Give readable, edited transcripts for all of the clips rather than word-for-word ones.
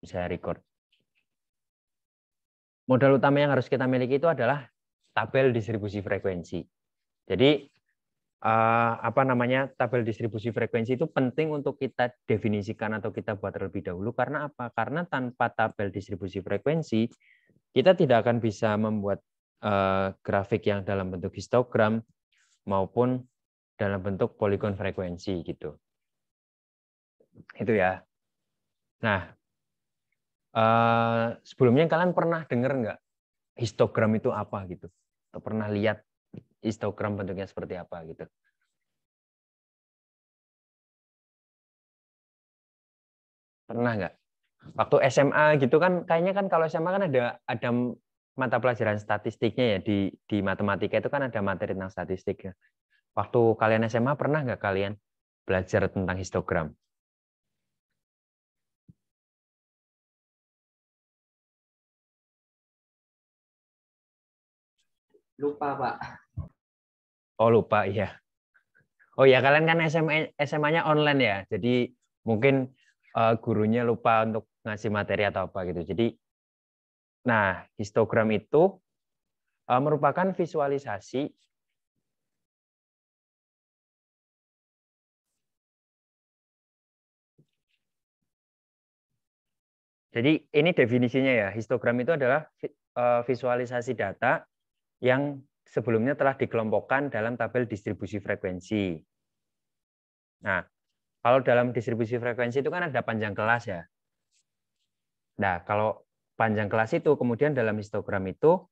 Saya record. Modal utama yang harus kita miliki itu adalah tabel distribusi frekuensi. Jadi tabel distribusi frekuensi itu penting untuk kita definisikan atau kita buat terlebih dahulu. Karena apa? Karena tanpa tabel distribusi frekuensi kita tidak akan bisa membuat grafik yang dalam bentuk histogram maupun dalam bentuk poligon frekuensi gitu. Itu ya. Nah, sebelumnya kalian pernah dengar nggak histogram itu apa gitu? Atau pernah lihat histogram bentuknya seperti apa gitu? Pernah nggak? Waktu SMA gitu kan, kayaknya kan kalau SMA kan ada mata pelajaran statistiknya ya di matematika itu kan ada materi tentang statistik ya. Waktu kalian SMA pernah nggak kalian belajar tentang histogram? Lupa, Pak. Oh lupa iya. Oh ya kalian kan SMA-nya online ya. Jadi mungkin gurunya lupa untuk ngasih materi atau apa gitu. Jadi nah histogram itu merupakan visualisasi. Jadi ini definisinya ya. Histogram itu adalah visualisasi data yang sebelumnya telah dikelompokkan dalam tabel distribusi frekuensi. Nah, kalau dalam distribusi frekuensi itu kan ada panjang kelas ya. Nah, kalau panjang kelas itu kemudian dalam histogram itu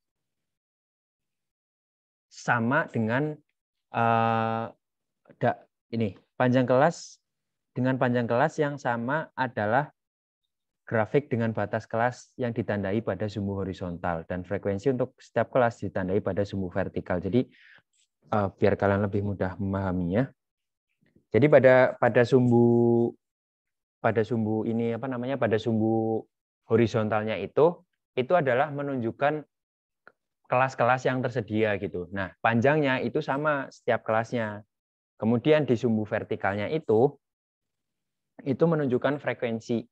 sama dengan ini panjang kelas dengan panjang kelas yang sama adalah grafik dengan batas kelas yang ditandai pada sumbu horizontal dan frekuensi untuk setiap kelas ditandai pada sumbu vertikal. Jadi biar kalian lebih mudah memahaminya. Jadi pada sumbu ini pada sumbu horizontalnya itu adalah menunjukkan kelas-kelas yang tersedia gitu. Nah, panjangnya itu sama setiap kelasnya. Kemudian di sumbu vertikalnya itu menunjukkan frekuensi.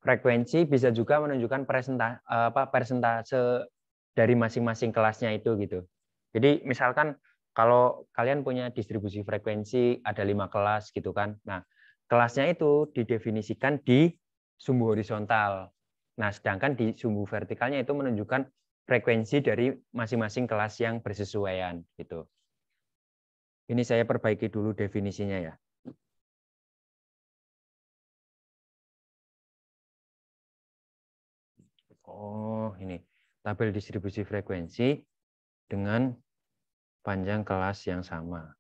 Frekuensi bisa juga menunjukkan persentase dari masing-masing kelasnya itu gitu. Jadi misalkan kalau kalian punya distribusi frekuensi ada 5 kelas gitu kan. Nah, kelasnya itu didefinisikan di sumbu horizontal. Nah, sedangkan di sumbu vertikalnya itu menunjukkan frekuensi dari masing-masing kelas yang bersesuaian gitu. Ini saya perbaiki dulu definisinya ya. Oh, ini tabel distribusi frekuensi dengan panjang kelas yang sama.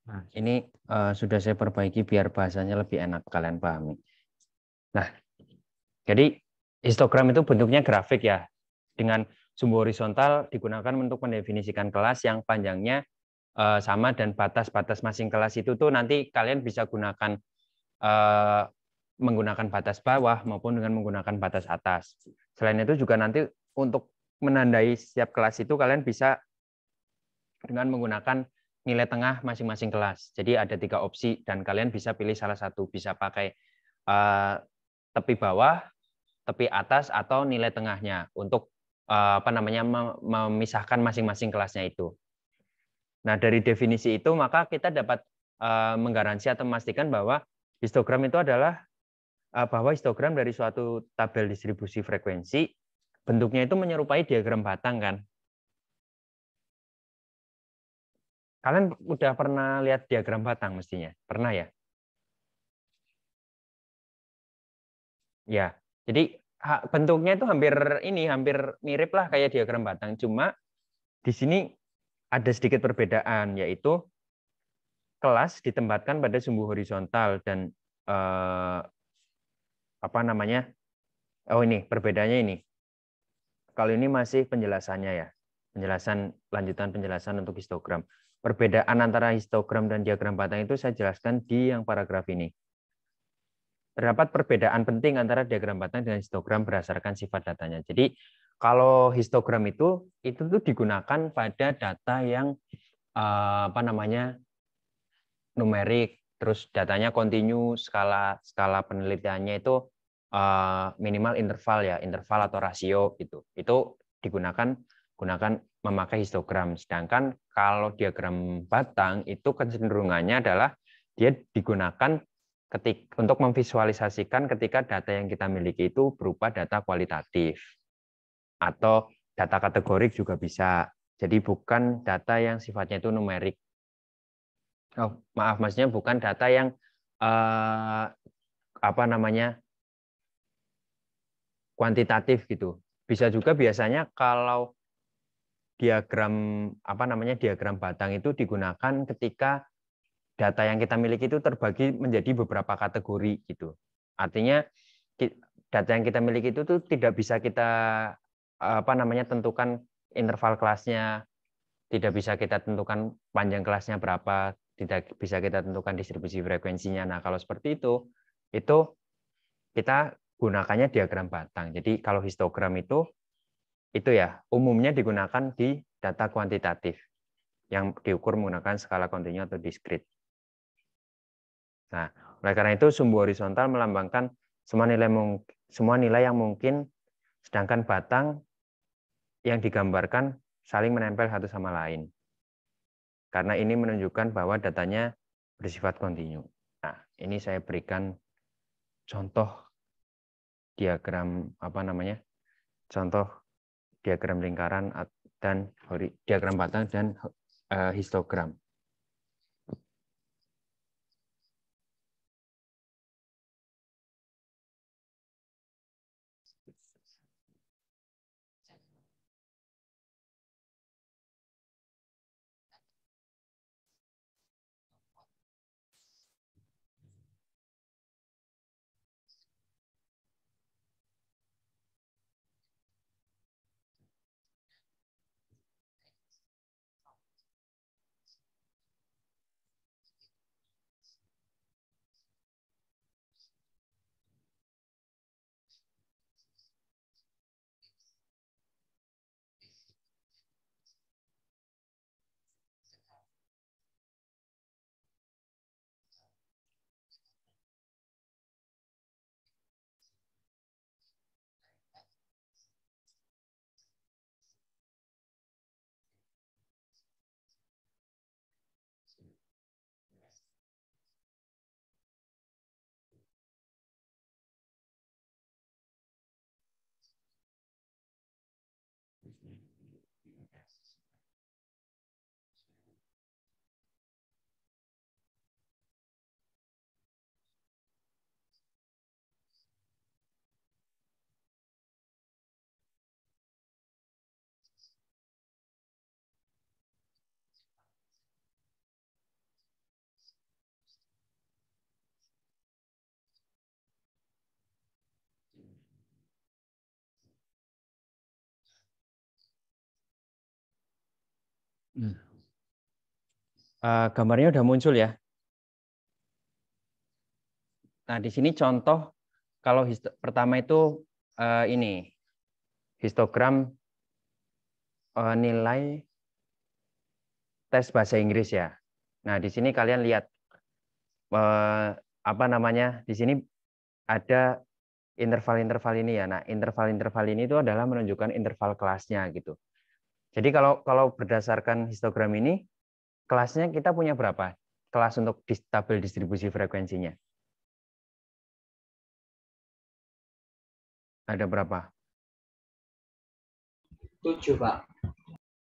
Nah, ini sudah saya perbaiki biar bahasanya lebih enak kalian pahami. Nah, jadi histogram itu bentuknya grafik ya. Dengan sumbu horizontal digunakan untuk mendefinisikan kelas yang panjangnya sama dan batas-batas masing kelas itu tuh nanti kalian bisa gunakan eh, menggunakan batas bawah maupun dengan menggunakan batas atas. Selain itu juga nanti untuk menandai setiap kelas itu kalian bisa dengan menggunakan nilai tengah masing-masing kelas. Jadi ada 3 opsi dan kalian bisa pilih salah satu. Bisa pakai tepi bawah, tepi atas, atau nilai tengahnya untuk apa namanya memisahkan masing-masing kelasnya itu. Nah, dari definisi itu maka kita dapat menggaransi atau memastikan bahwa histogram itu adalah bahwa histogram dari suatu tabel distribusi frekuensi bentuknya itu menyerupai diagram batang kan. Kalian udah pernah lihat diagram batang mestinya? Pernah ya? Ya. Jadi bentuknya itu hampir mirip lah kayak diagram batang, cuma di sini ada sedikit perbedaan, yaitu kelas ditempatkan pada sumbu horizontal dan apa namanya? Oh ini perbedaannya ini. Kalau ini masih penjelasannya ya, penjelasan lanjutan penjelasan untuk histogram. Perbedaan antara histogram dan diagram batang itu saya jelaskan di yang paragraf ini. Terdapat perbedaan penting antara diagram batang dan histogram berdasarkan sifat datanya. Jadi kalau histogram itu tuh digunakan pada data yang apa namanya numerik, terus datanya kontinu, skala penelitiannya itu minimal interval ya, interval atau rasio gitu. Itu gunakan memakai histogram. Sedangkan kalau diagram batang itu kecenderungannya adalah dia digunakan untuk memvisualisasikan ketika data yang kita miliki itu berupa data kualitatif atau data kategorik juga bisa. Jadi bukan data yang sifatnya itu numerik. Oh, maaf, maksudnya bukan data yang apa namanya kuantitatif gitu. Bisa juga biasanya kalau diagram apa namanya diagram batang itu digunakan ketika data yang kita miliki itu terbagi menjadi beberapa kategori gitu. Artinya data yang kita miliki itu tuh tidak bisa kita apa namanya tentukan interval kelasnya, tidak bisa kita tentukan panjang kelasnya berapa, tidak bisa kita tentukan distribusi frekuensinya. Nah, kalau seperti itu kita gunakannya diagram batang. Jadi kalau histogram itu ya umumnya digunakan di data kuantitatif yang diukur menggunakan skala kontinu atau diskrit. Nah, oleh karena itu sumbu horizontal melambangkan semua nilai yang mungkin, sedangkan batang yang digambarkan saling menempel satu sama lain. Karena ini menunjukkan bahwa datanya bersifat kontinu. Nah, ini saya berikan contoh diagram apa namanya? Contoh diagram lingkaran dan diagram batang dan histogram. Gambarnya udah muncul ya. Nah, di sini contoh kalau pertama itu ini histogram nilai tes bahasa Inggris ya. Nah, di sini kalian lihat apa namanya? Di sini ada interval-interval ini ya. Nah, interval-interval ini itu adalah menunjukkan interval kelasnya gitu. Jadi kalau berdasarkan histogram ini, kelasnya kita punya berapa? Kelas untuk tabel distribusi frekuensinya. Ada berapa? 7, Pak.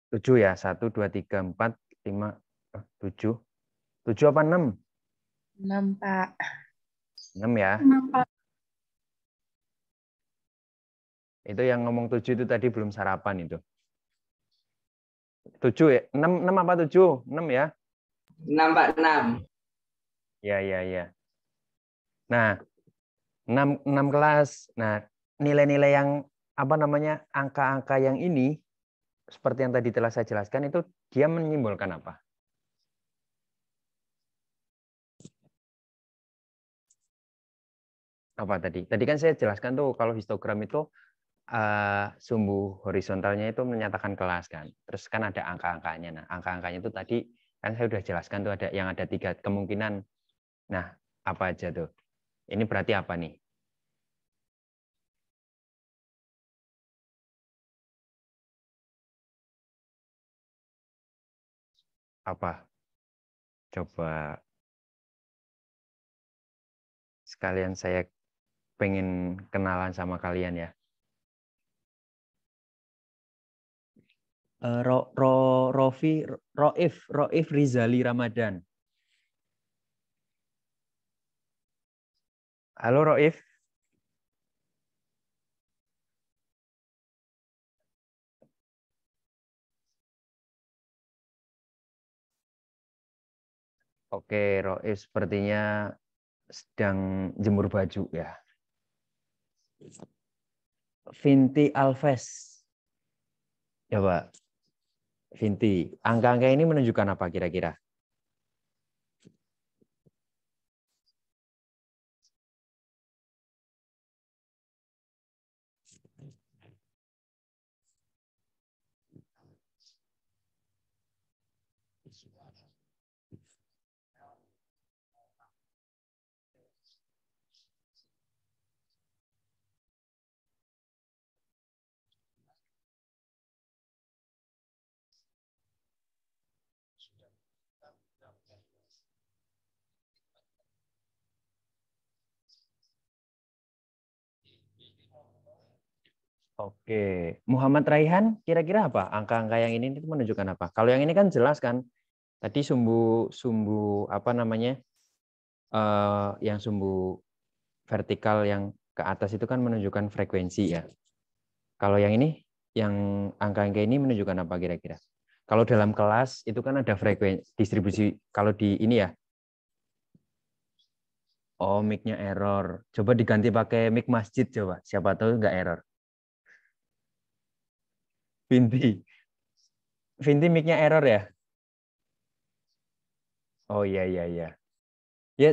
7 ya. 1, 2, 3, 4, 5, 7. 7 apa 6? 6, Pak. 6 ya. 6, Pak. Itu yang ngomong 7 itu tadi belum sarapan itu. 7 ya? 6 apa 7? 6 ya? 6, Pak, 6. Ya. Nah, 6 kelas. Nah, nilai-nilai yang apa namanya? Angka-angka yang ini seperti yang tadi telah saya jelaskan itu dia menyimbolkan apa? Apa tadi? Tadi kan saya jelaskan tuh kalau histogram itu sumbu horizontalnya itu menyatakan kelas kan. Terus kan ada angka-angkanya. Nah, angka-angkanya itu tadi kan saya sudah jelaskan tuh ada yang ada 3 kemungkinan. Nah, apa aja tuh? Ini berarti apa nih? Apa? Coba sekalian saya pengen kenalan sama kalian ya. Roif Rizali Ramadan. Halo Roif. Oke, Roif sepertinya sedang jemur baju ya. Vinti Alves. Coba. Vinti, angka-angka ini menunjukkan apa kira-kira? Oke, Muhammad Raihan kira-kira apa? Angka-angka yang ini itu menunjukkan apa? Kalau yang ini kan jelas kan, tadi sumbu apa namanya? Yang sumbu vertikal yang ke atas itu kan menunjukkan frekuensi ya. Kalau yang ini, yang angka-angka ini menunjukkan apa kira-kira? Kalau dalam kelas itu kan ada frekuensi distribusi. Kalau di ini ya, oh mic-nya error. Coba diganti pakai mic masjid coba. Siapa tahu nggak error. Vinti mic-nya error ya? Oh iya. Ya,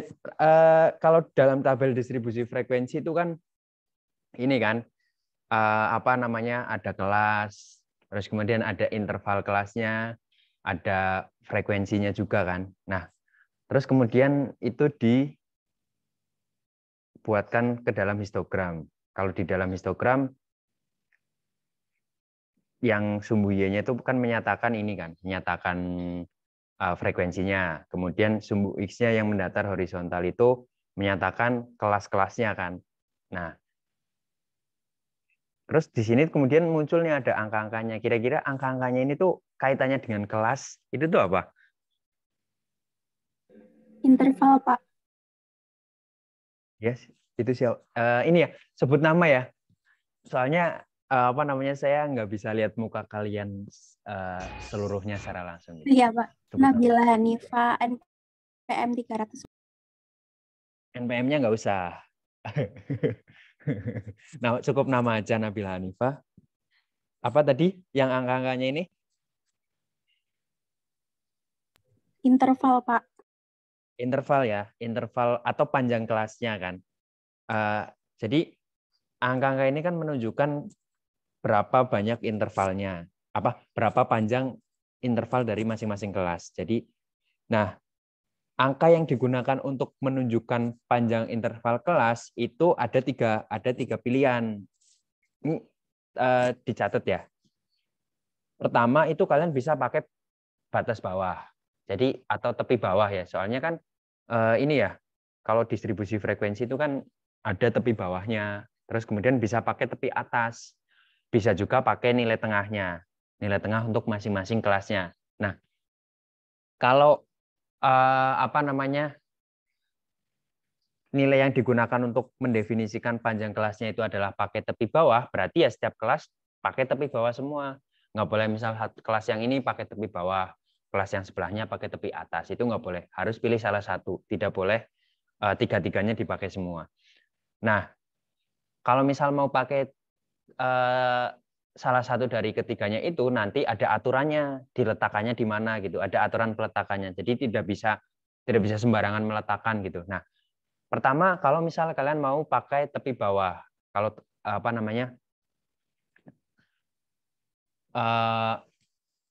kalau dalam tabel distribusi frekuensi itu kan ini kan apa namanya ada kelas, terus kemudian ada interval kelasnya, ada frekuensinya juga kan. Nah, terus kemudian itu dibuatkan ke dalam histogram. Kalau di dalam histogram yang sumbu Y-nya itu kan menyatakan ini kan, menyatakan frekuensinya. Kemudian sumbu X-nya yang mendatar horizontal itu menyatakan kelas-kelasnya kan. Nah, terus di sini kemudian muncul nih ada angka-angkanya. Kira-kira angka-angkanya ini tuh kaitannya dengan kelas itu tuh apa? Interval, Pak. Yes, itu siapa? Ini ya, sebut nama ya. Soalnya apa namanya saya nggak bisa lihat muka kalian seluruhnya secara langsung. Gitu. Iya, Pak. Sebut Nabila nama. Hanifa, NPM 300. NPM-nya nggak usah. Nah, cukup nama aja Nabila Hanifah. Apa tadi yang angka-angkanya ini? Interval, Pak. Interval ya, interval atau panjang kelasnya kan. Jadi angka-angka ini kan menunjukkan berapa banyak intervalnya, berapa panjang interval dari masing-masing kelas. Jadi, nah angka yang digunakan untuk menunjukkan panjang interval kelas itu ada tiga pilihan. Ini dicatat ya. Pertama itu kalian bisa pakai batas bawah. Jadi atau tepi bawah ya. Soalnya kan ini ya, kalau distribusi frekuensi itu kan ada tepi bawahnya. Terus kemudian bisa pakai tepi atas. Bisa juga pakai nilai tengahnya. Nilai tengah untuk masing-masing kelasnya. Nah, kalau nilai yang digunakan untuk mendefinisikan panjang kelasnya itu adalah pakai tepi bawah, berarti ya setiap kelas pakai tepi bawah semua. Nggak boleh misal kelas yang ini pakai tepi bawah, kelas yang sebelahnya pakai tepi atas. Itu nggak boleh. Harus pilih salah satu. Tidak boleh tiga-tiganya dipakai semua. Nah, kalau misal mau pakai salah satu dari ketiganya itu, nanti ada aturannya, diletakannya di mana gitu. Ada aturan peletakannya. Jadi tidak bisa sembarangan meletakkan gitu. Nah, pertama, kalau misal kalian mau pakai tepi bawah, kalau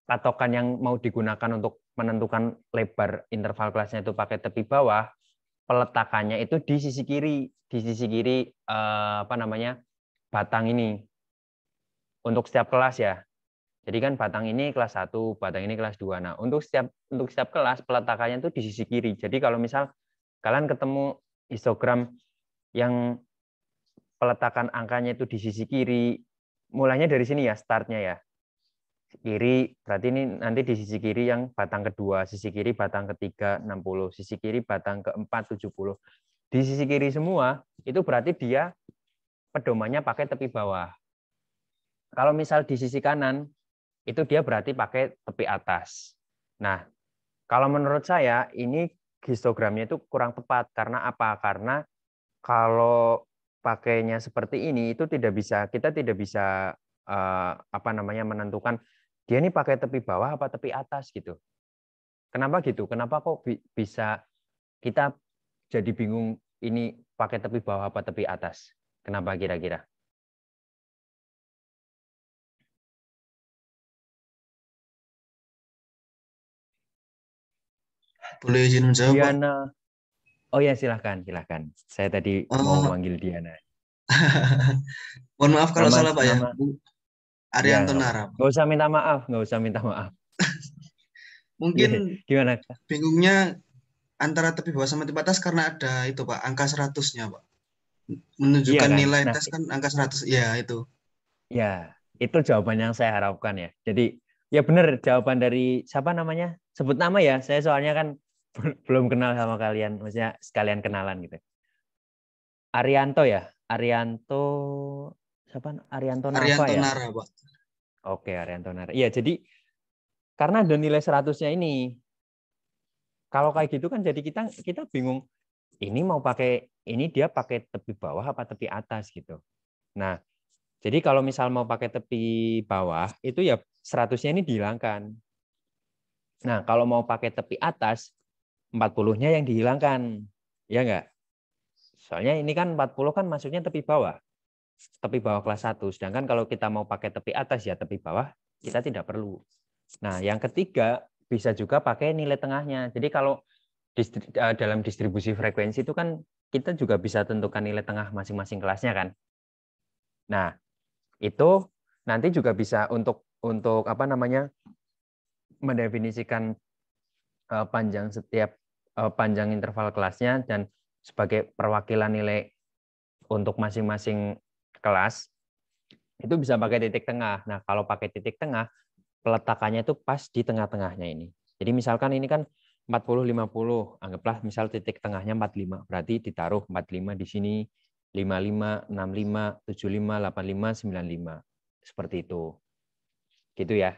patokan yang mau digunakan untuk menentukan lebar interval kelasnya itu pakai tepi bawah, peletakannya itu di sisi kiri batang ini untuk setiap kelas ya. Jadi kan batang ini kelas 1, batang ini kelas 2. Nah, untuk setiap kelas peletakannya itu di sisi kiri. Jadi kalau misal kalian ketemu histogram yang peletakan angkanya itu di sisi kiri, mulainya dari sini ya, startnya ya. Kiri, berarti ini nanti di sisi kiri yang batang kedua, sisi kiri batang ketiga 60, sisi kiri batang keempat 70. Di sisi kiri semua, itu berarti dia pedomannya pakai tepi bawah. Kalau misal di sisi kanan, itu dia berarti pakai tepi atas. Nah, kalau menurut saya, ini histogramnya itu kurang tepat. Karena apa? Karena kalau pakainya seperti ini itu kita tidak bisa menentukan dia ini pakai tepi bawah apa tepi atas gitu. Kenapa gitu? Kenapa kok bisa kita jadi bingung ini pakai tepi bawah apa tepi atas? Kenapa kira-kira? Boleh izin menjawab, Pak? Diana. Oh ya, silahkan. Saya tadi mau manggil Diana. Mohon maaf kalau salah, Pak ya. Bu Arianto ya, Nara. nggak usah minta maaf. Mungkin Gimana? bingungnya antara tepi bawah sama tepi atas karena ada itu, Pak, angka 100-nya, Pak. Menunjukkan Iya kan? nilai Nah, tes kan angka 100. Ya, itu. ya, itu jawaban yang saya harapkan ya. Jadi, ya benar jawaban dari siapa namanya? Sebut nama ya. Saya soalnya kan belum kenal sama kalian, maksudnya sekalian kenalan gitu. Arianto ya? Arianto siapa? Arianto Nava Arianto ya? Nara, Pak. Oke, Arianto Nara. Iya, jadi karena ada nilai 100-nya ini. Kalau kayak gitu kan jadi kita bingung. Ini dia pakai tepi bawah apa tepi atas gitu. Nah, jadi kalau misal mau pakai tepi bawah, itu ya 100-nya ini dihilangkan. Nah, kalau mau pakai tepi atas, 40-nya yang dihilangkan. Ya enggak? Soalnya ini kan 40 kan maksudnya tepi bawah. Tepi bawah kelas 1. Sedangkan kalau kita mau pakai tepi atas, ya tepi bawah, kita tidak perlu. Nah, yang ketiga, bisa juga pakai nilai tengahnya. Jadi kalau dalam distribusi frekuensi itu kan kita juga bisa tentukan nilai tengah masing-masing kelasnya kan. Nah, itu nanti juga bisa untuk mendefinisikan panjang interval kelasnya dan sebagai perwakilan nilai untuk masing-masing kelas itu bisa pakai titik tengah. Nah, kalau pakai titik tengah peletakannya itu pas di tengah-tengahnya ini. Jadi misalkan ini kan 40-50, anggaplah misal titik tengahnya 45, berarti ditaruh 45 di sini, 55, 65, 75, 85, 95. Seperti itu. Gitu ya.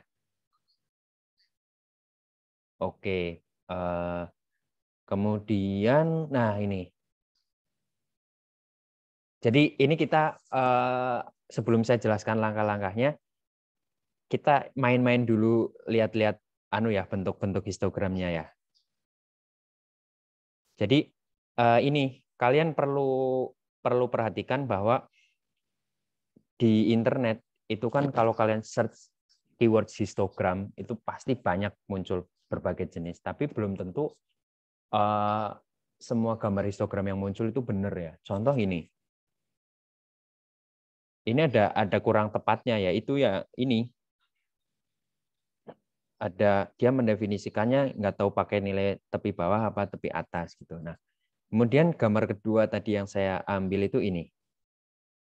Oke. Kemudian, nah ini. Jadi ini kita, sebelum saya jelaskan langkah-langkahnya, kita main-main dulu lihat-lihat bentuk-bentuk histogramnya ya. Jadi ini kalian perlu perhatikan bahwa di internet itu kan kalau kalian search keyword histogram itu pasti banyak muncul berbagai jenis, tapi belum tentu semua gambar histogram yang muncul itu benar ya. Contoh ini ada kurang tepatnya, yaitu ya ini ada dia mendefinisikannya nggak tahu pakai nilai tepi bawah apa tepi atas gitu. Nah, kemudian gambar kedua tadi yang saya ambil itu ini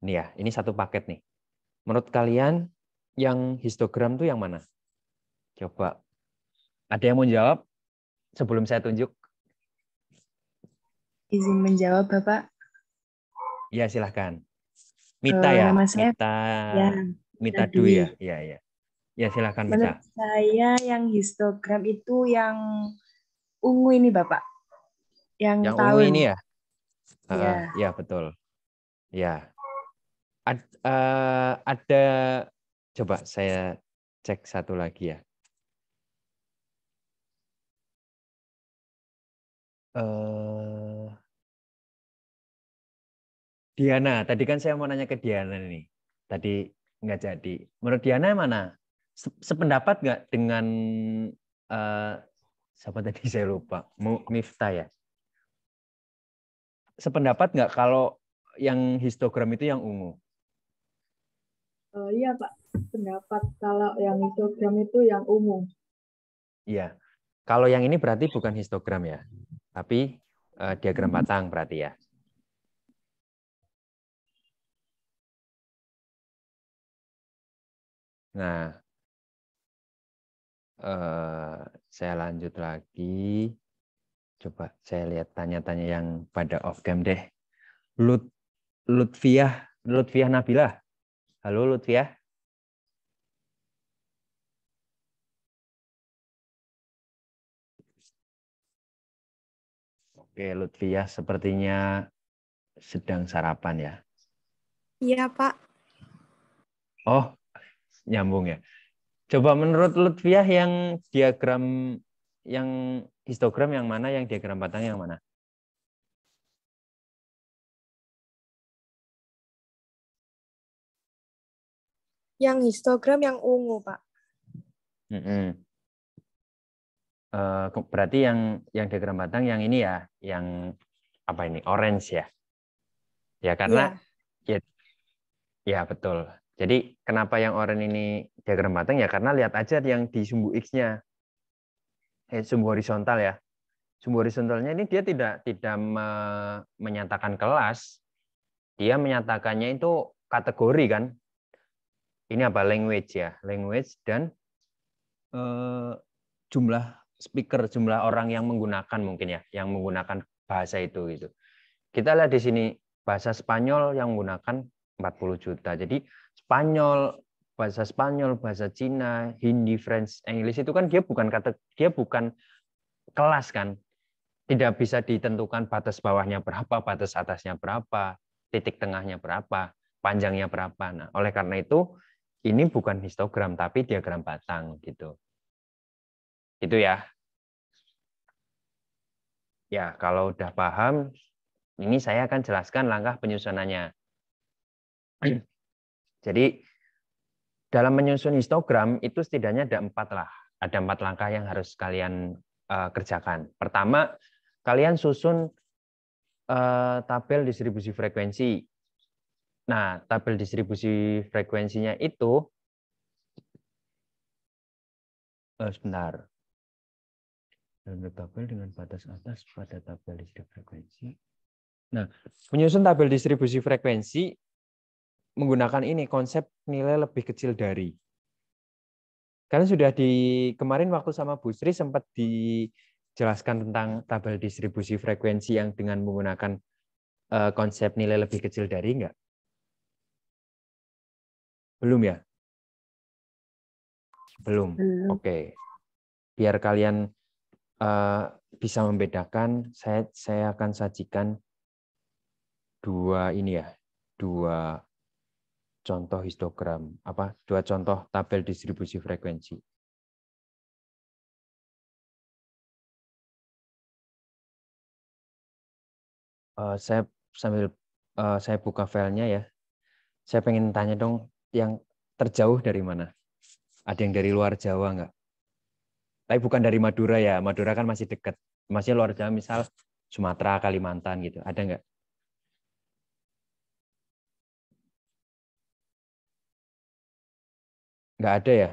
ya, ini satu paket nih. Menurut kalian yang histogram tuh yang mana? Coba ada yang mau jawab sebelum saya tunjuk? Izin menjawab, Bapak. Ya, silahkan. Mita ya, Nama saya Mita Dwi. Dwi ya. Iya, iya. Ya, silahkan Mita. Menurut saya yang histogram itu yang ungu ini, Bapak. Yang ungu tahun. ini ya? Ya. Ya, betul. Ya. Ada coba saya cek satu lagi ya. Diana, tadi kan saya mau nanya ke Diana nih. Tadi nggak jadi. Menurut Diana mana? Sependapat nggak dengan siapa tadi saya lupa? Miftah ya. Sependapat nggak kalau yang histogram itu yang ungu? Iya Pak, pendapat kalau yang histogram itu yang ungu. Iya. Kalau yang ini berarti bukan histogram ya, tapi diagram batang berarti ya. Nah, saya lanjut lagi. Coba saya lihat tanya-tanya yang pada off cam deh. Lutfiah Nabilah. Halo Lutfiah. Oke, Lutfiah sepertinya sedang sarapan ya. Iya, Pak. Oh, nyambung ya. Coba menurut Lutfiah yang diagram yang histogram yang mana, yang diagram batang yang mana? Yang histogram yang ungu, Pak. Berarti yang diagram batang yang ini ya, yang apa ini? Orange ya. Ya karena ya betul. Jadi kenapa yang oranye ini diagram batang ya karena lihat aja yang di sumbu X-nya. Sumbu horizontal ya. Sumbu horizontalnya ini dia tidak menyatakan kelas. Dia menyatakannya itu kategori kan. Ini apa? Language ya. Language dan jumlah speaker, jumlah orang yang menggunakan mungkin ya, yang menggunakan bahasa itu gitu. Kita lihat di sini bahasa Spanyol yang menggunakan 40 juta. Jadi Spanyol, bahasa Cina, Hindi, French, English itu kan dia bukan kelas kan. Tidak bisa ditentukan batas bawahnya berapa, batas atasnya berapa, titik tengahnya berapa, panjangnya berapa. Nah, oleh karena itu ini bukan histogram tapi diagram batang gitu. Itu ya. Ya, kalau udah paham, ini saya akan jelaskan langkah penyusunannya. Jadi dalam menyusun histogram itu setidaknya ada 4 lah. Ada 4 langkah yang harus kalian kerjakan. Pertama, kalian susun tabel distribusi frekuensi. Nah, tabel distribusi frekuensinya itu sebentar. Tabel dengan batas atas pada tabel distribusi frekuensi. Nah, menyusun tabel distribusi frekuensi menggunakan ini konsep nilai lebih kecil dari. Karena sudah kemarin waktu sama Bu Sri sempat dijelaskan tentang tabel distribusi frekuensi yang dengan menggunakan konsep nilai lebih kecil dari enggak? Belum ya? Belum. Oke. Biar kalian bisa membedakan, saya akan sajikan dua contoh histogram, dua contoh tabel distribusi frekuensi. Saya sambil saya buka filenya ya. Saya pengen tanya dong, yang terjauh dari mana? Ada yang dari luar Jawa nggak? Tapi bukan dari Madura ya. Madura kan masih dekat. Masih luar Jawa, misal Sumatera, Kalimantan gitu. Ada nggak? Nggak ada ya?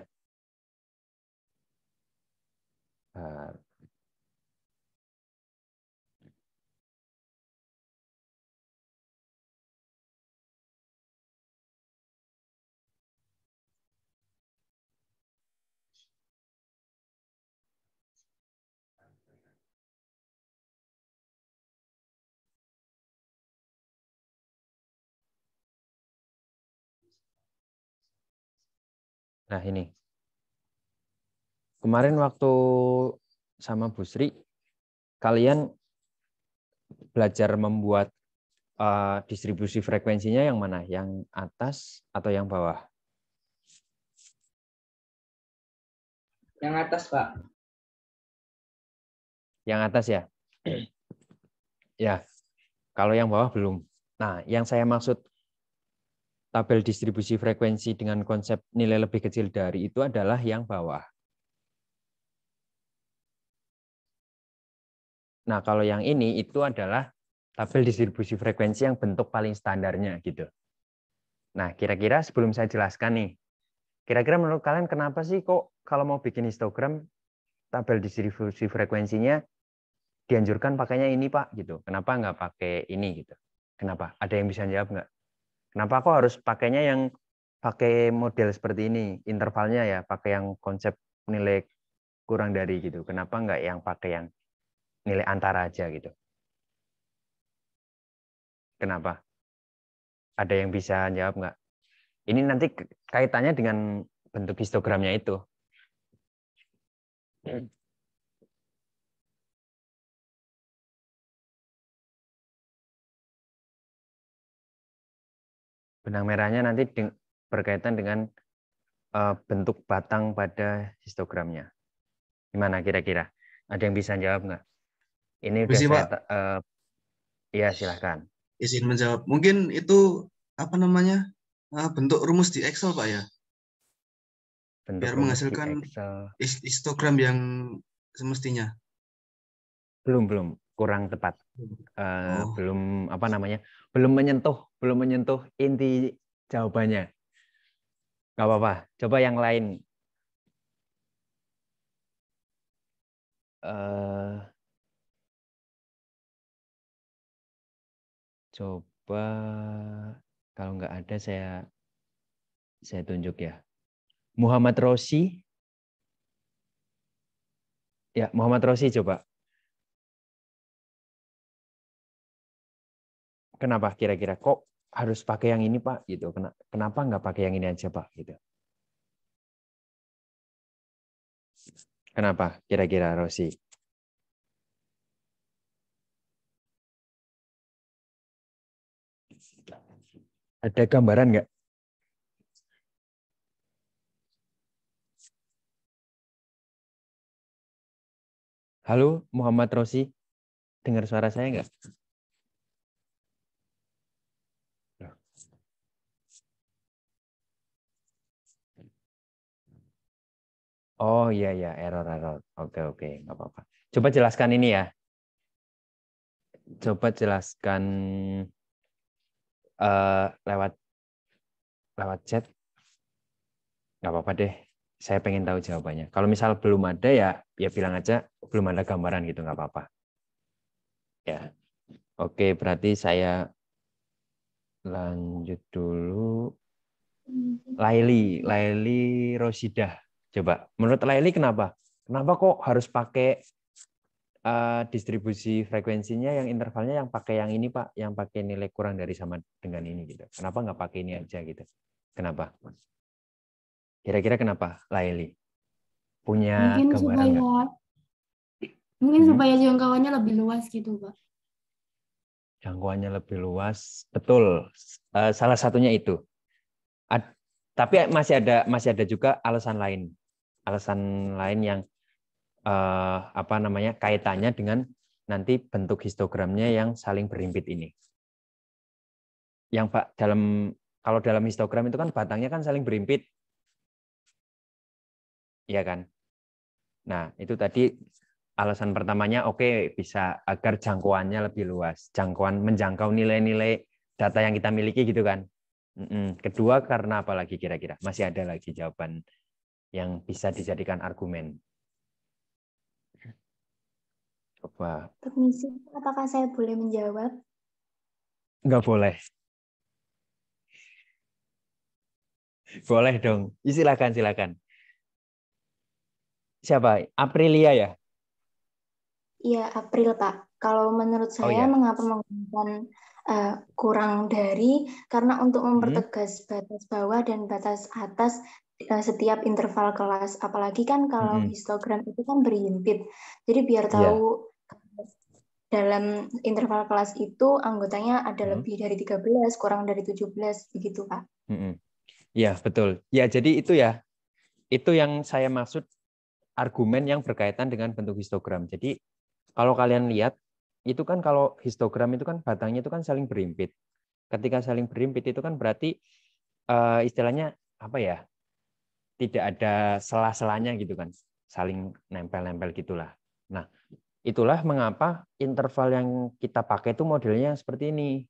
Nah ini. Kemarin waktu sama Bu Sri, kalian belajar membuat distribusi frekuensinya yang mana? Yang atas atau yang bawah? Yang atas, Pak. Yang atas ya? Ya, kalau yang bawah belum. Nah, yang saya maksud tabel distribusi frekuensi dengan konsep nilai lebih kecil dari itu adalah yang bawah. Nah, kalau yang ini itu adalah tabel distribusi frekuensi yang bentuk paling standarnya gitu. Nah, kira-kira sebelum saya jelaskan nih, kira-kira menurut kalian kenapa sih kok kalau mau bikin histogram tabel distribusi frekuensinya dianjurkan pakainya ini Pak gitu. Kenapa nggak pakai ini gitu? Kenapa? Ada yang bisa jawab nggak? Kenapa kok harus pakainya yang pakai model seperti ini? Intervalnya ya pakai yang konsep nilai kurang dari gitu. Kenapa nggak yang pakai yang nilai antara aja gitu? Kenapa? Ada yang bisa jawab nggak? Ini nanti kaitannya dengan bentuk histogramnya itu. Benang merahnya nanti berkaitan dengan bentuk batang pada histogramnya. Gimana kira-kira? Ada yang bisa jawab nggak? Ini udah Mesti, saya Pak, ya silahkan. izin menjawab. Mungkin itu apa namanya? Bentuk rumus di Excel, Pak ya. Bentuk Biar rumus di menghasilkan Excel. histogram yang semestinya. Belum kurang tepat. Oh, Belum apa namanya? Belum menyentuh inti jawabannya. Nggak apa-apa. Coba yang lain. Coba kalau nggak ada saya tunjuk ya. Muhammad Rosi. Ya, Muhammad Rosi coba. Kenapa kira-kira kok harus pakai yang ini, Pak? Gitu. Kenapa nggak pakai yang ini aja, Pak? Gitu. Kenapa kira-kira Rosi? Ada gambaran nggak? Halo, Muhammad Rosi. Dengar suara saya nggak? Oh iya ya, error. Oke, nggak apa-apa. Coba jelaskan ini ya. Coba jelaskan lewat chat. Nggak apa-apa deh. Saya pengen tahu jawabannya. Kalau misal belum ada ya bilang aja belum ada gambaran gitu, nggak apa-apa. Ya, oke. Berarti saya lanjut dulu. Laili Rosidah. Coba, menurut Laili kenapa? Kenapa kok harus pakai distribusi frekuensinya yang intervalnya yang pakai yang ini Pak, yang pakai nilai kurang dari sama dengan ini gitu. Kenapa nggak pakai ini aja gitu? Kenapa? Kira-kira kenapa, Laili? Punya Mungkin gambaran nggak? supaya jangkauannya lebih luas gitu, Pak. Jangkauannya lebih luas, betul. Salah satunya itu. Tapi masih ada juga alasan lain yang kaitannya dengan nanti bentuk histogramnya yang saling berhimpit ini. Yang Pak kalau dalam histogram itu kan batangnya kan saling berhimpit. Iya kan? Nah, itu tadi alasan pertamanya oke, bisa agar jangkauannya lebih luas. Menjangkau nilai-nilai data yang kita miliki gitu kan. Kedua karena apa lagi kira-kira? Masih ada lagi jawaban yang bisa dijadikan argumen. Coba. Permisi, apakah saya boleh menjawab? Nggak boleh. Boleh dong. Silakan. Siapa? Aprilia ya? Iya, April, Pak. Kalau menurut saya, iya. mengapa menggunakan kurang dari? Karena untuk mempertegas batas bawah dan batas atas setiap interval kelas. Apalagi kan kalau histogram itu kan berhimpit. Jadi biar tahu dalam interval kelas itu anggotanya ada lebih dari 13, kurang dari 17, begitu, Pak. Iya, betul. Ya, jadi itu ya. Itu yang saya maksud argumen yang berkaitan dengan bentuk histogram. Jadi kalau kalian lihat, itu kan kalau histogram itu kan batangnya itu kan saling berhimpit. Ketika saling berhimpit itu kan berarti istilahnya apa ya? Tidak ada sela-selanya gitu kan. Saling nempel-nempel gitulah. Nah, itulah mengapa interval yang kita pakai itu modelnya seperti ini.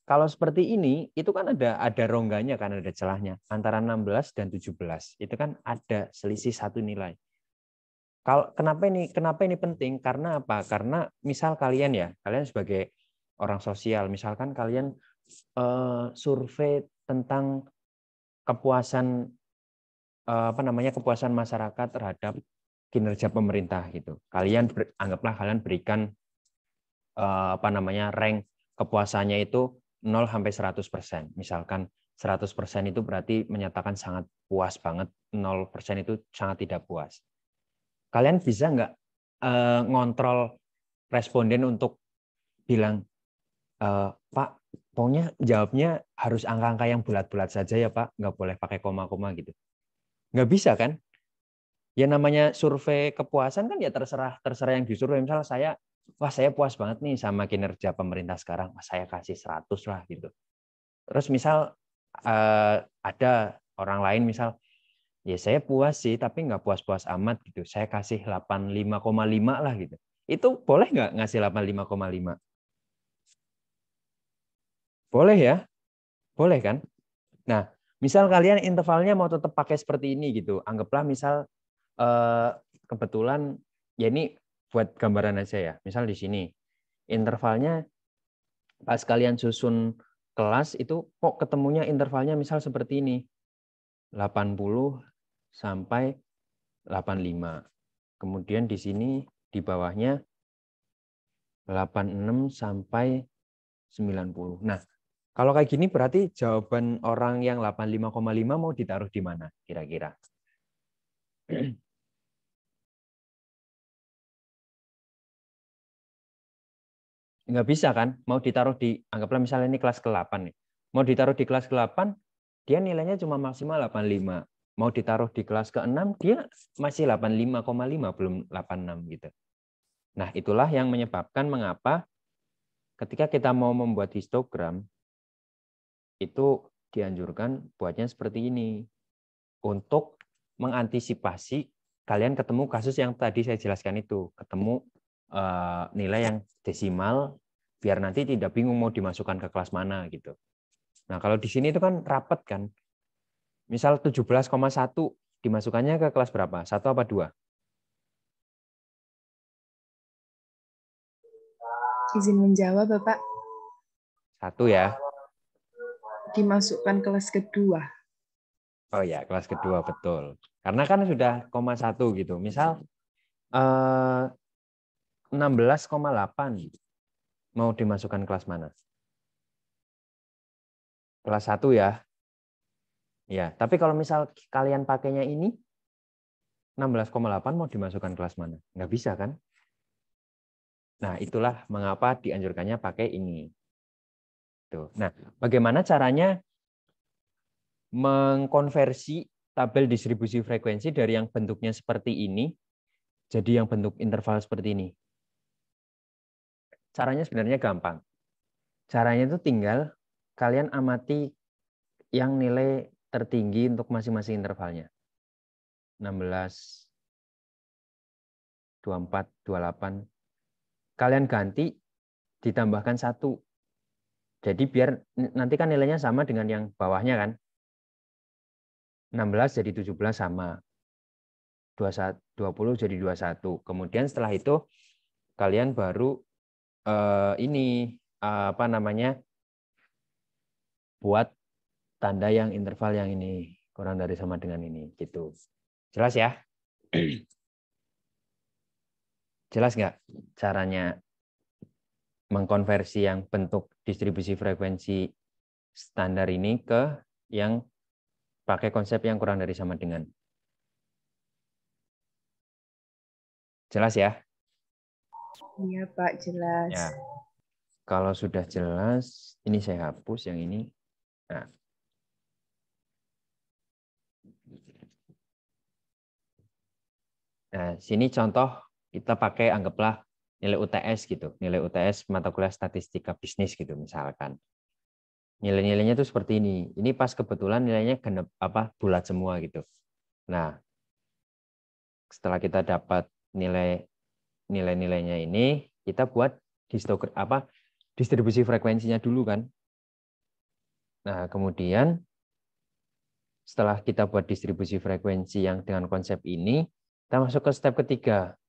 Kalau seperti ini, itu kan ada rongganya, kan ada celahnya. Antara 16 dan 17. Itu kan ada selisih satu nilai. Kenapa ini penting? Karena apa? Karena misal kalian sebagai orang sosial, misalkan kalian survei tentang kepuasan kepuasan masyarakat terhadap kinerja pemerintah gitu. Anggaplah kalian berikan rank kepuasannya itu 0 sampai 100%. Misalkan 100% itu berarti menyatakan sangat puas banget, 0% itu sangat tidak puas. Kalian bisa nggak ngontrol responden untuk bilang, Pak, pokoknya jawabnya harus angka-angka yang bulat-bulat saja ya Pak, nggak boleh pakai koma-koma gitu. Nggak bisa kan? Ya namanya survei kepuasan kan ya terserah yang disurvei. Misal saya puas banget nih sama kinerja pemerintah sekarang, saya kasih 100 lah gitu. Terus misal ada orang lain misal, ya saya puas sih, tapi nggak puas-puas amat gitu. Saya kasih 85,5 lah gitu. Itu boleh nggak ngasih 85,5? Boleh ya? Boleh kan? Nah, misal kalian intervalnya mau tetap pakai seperti ini gitu. Anggaplah misal kebetulan, ya ini buat gambaran aja ya. Misal di sini, intervalnya pas kalian susun kelas itu kok ketemunya intervalnya misal seperti ini. 80 sampai 85. Kemudian di sini di bawahnya 86 sampai 90. Nah, kalau kayak gini berarti jawaban orang yang 85,5 mau ditaruh di mana kira-kira? Nggak bisa kan? Mau ditaruh anggaplah misalnya ini kelas ke-8 nih. Mau ditaruh di kelas ke-8, dia nilainya cuma maksimal 85. Mau ditaruh di kelas ke-6, dia masih 85,5, belum 86 gitu. Nah, itulah yang menyebabkan mengapa ketika kita mau membuat histogram, itu dianjurkan buatnya seperti ini. Untuk mengantisipasi kalian ketemu kasus yang tadi saya jelaskan itu. Ketemu nilai yang desimal, biar nanti tidak bingung mau dimasukkan ke kelas mana gitu. Nah, kalau di sini itu kan rapat kan. Misal 17,1 dimasukkannya ke kelas berapa? 1 apa 2? Izin menjawab, Bapak. 1 ya. Dimasukkan kelas kedua. Oh ya, kelas kedua betul. Karena kan sudah 0,1 gitu. Misal 16,8 mau dimasukkan kelas mana? Kelas 1 ya. Ya, tapi kalau misal kalian pakainya ini 16,8 mau dimasukkan kelas mana? Nggak bisa kan? Nah, itulah mengapa dianjurkannya pakai ini. Tuh. Nah, bagaimana caranya mengkonversi tabel distribusi frekuensi dari yang bentuknya seperti ini jadi yang bentuk interval seperti ini? caranya sebenarnya gampang. Caranya itu tinggal kalian amati yang nilai tertinggi untuk masing-masing intervalnya. 16, 24, 28. Kalian ganti, ditambahkan 1. Jadi biar nanti kan nilainya sama dengan yang bawahnya kan. 16 jadi 17 sama. 20 jadi 21. Kemudian setelah itu kalian baru buat tanda yang interval yang ini kurang dari sama dengan ini gitu. Jelas ya? Jelas nggak caranya mengkonversi yang bentuk distribusi frekuensi standar ini ke yang pakai konsep yang kurang dari sama dengan? Jelas ya? Iya, Pak, jelas. Ya. Kalau sudah jelas, ini saya hapus yang ini. Nah, sini contoh kita pakai anggaplah nilai UTS gitu, nilai UTS mata kuliah statistika bisnis gitu misalkan. Nilai-nilainya itu seperti ini. Ini pas kebetulan nilainya genep bulat semua gitu. Nah, setelah kita dapat nilai-nilainya ini, kita buat distribusi frekuensinya dulu kan. Nah, kemudian setelah kita buat distribusi frekuensi yang dengan konsep ini, kita masuk ke step ketiga.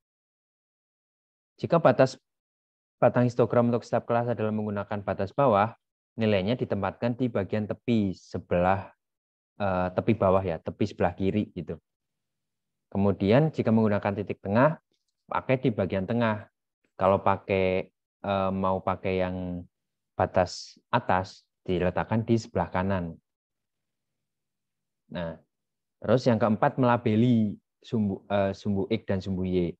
Jika batang histogram untuk setiap kelas adalah menggunakan batas bawah, nilainya ditempatkan di bagian tepi sebelah tepi bawah ya, tepi sebelah kiri gitu. Kemudian jika menggunakan titik tengah, pakai di bagian tengah. Kalau mau pakai yang batas atas, diletakkan di sebelah kanan. Nah, terus yang keempat melabeli sumbu X dan sumbu Y.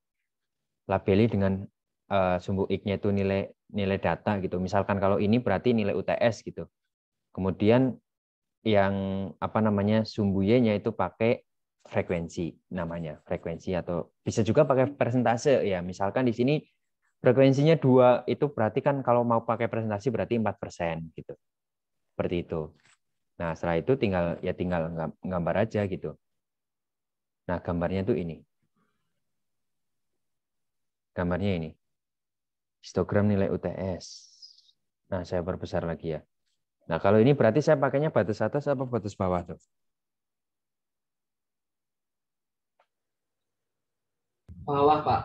Labeli dengan sumbu X-nya itu nilai data gitu. Misalkan kalau ini berarti nilai UTS gitu. Kemudian yang sumbu Y-nya itu pakai frekuensi namanya, frekuensi atau bisa juga pakai persentase ya. Misalkan di sini frekuensinya 2, itu berarti kan kalau mau pakai presentasi berarti 4% gitu. Seperti itu. Nah, setelah itu tinggal gambar aja gitu. Nah, gambarnya tuh ini. Gambarnya ini. Histogram nilai UTS. Nah, saya perbesar lagi ya. Nah, kalau ini berarti saya pakainya batas atas apa batas bawah tuh? Bawah, Pak.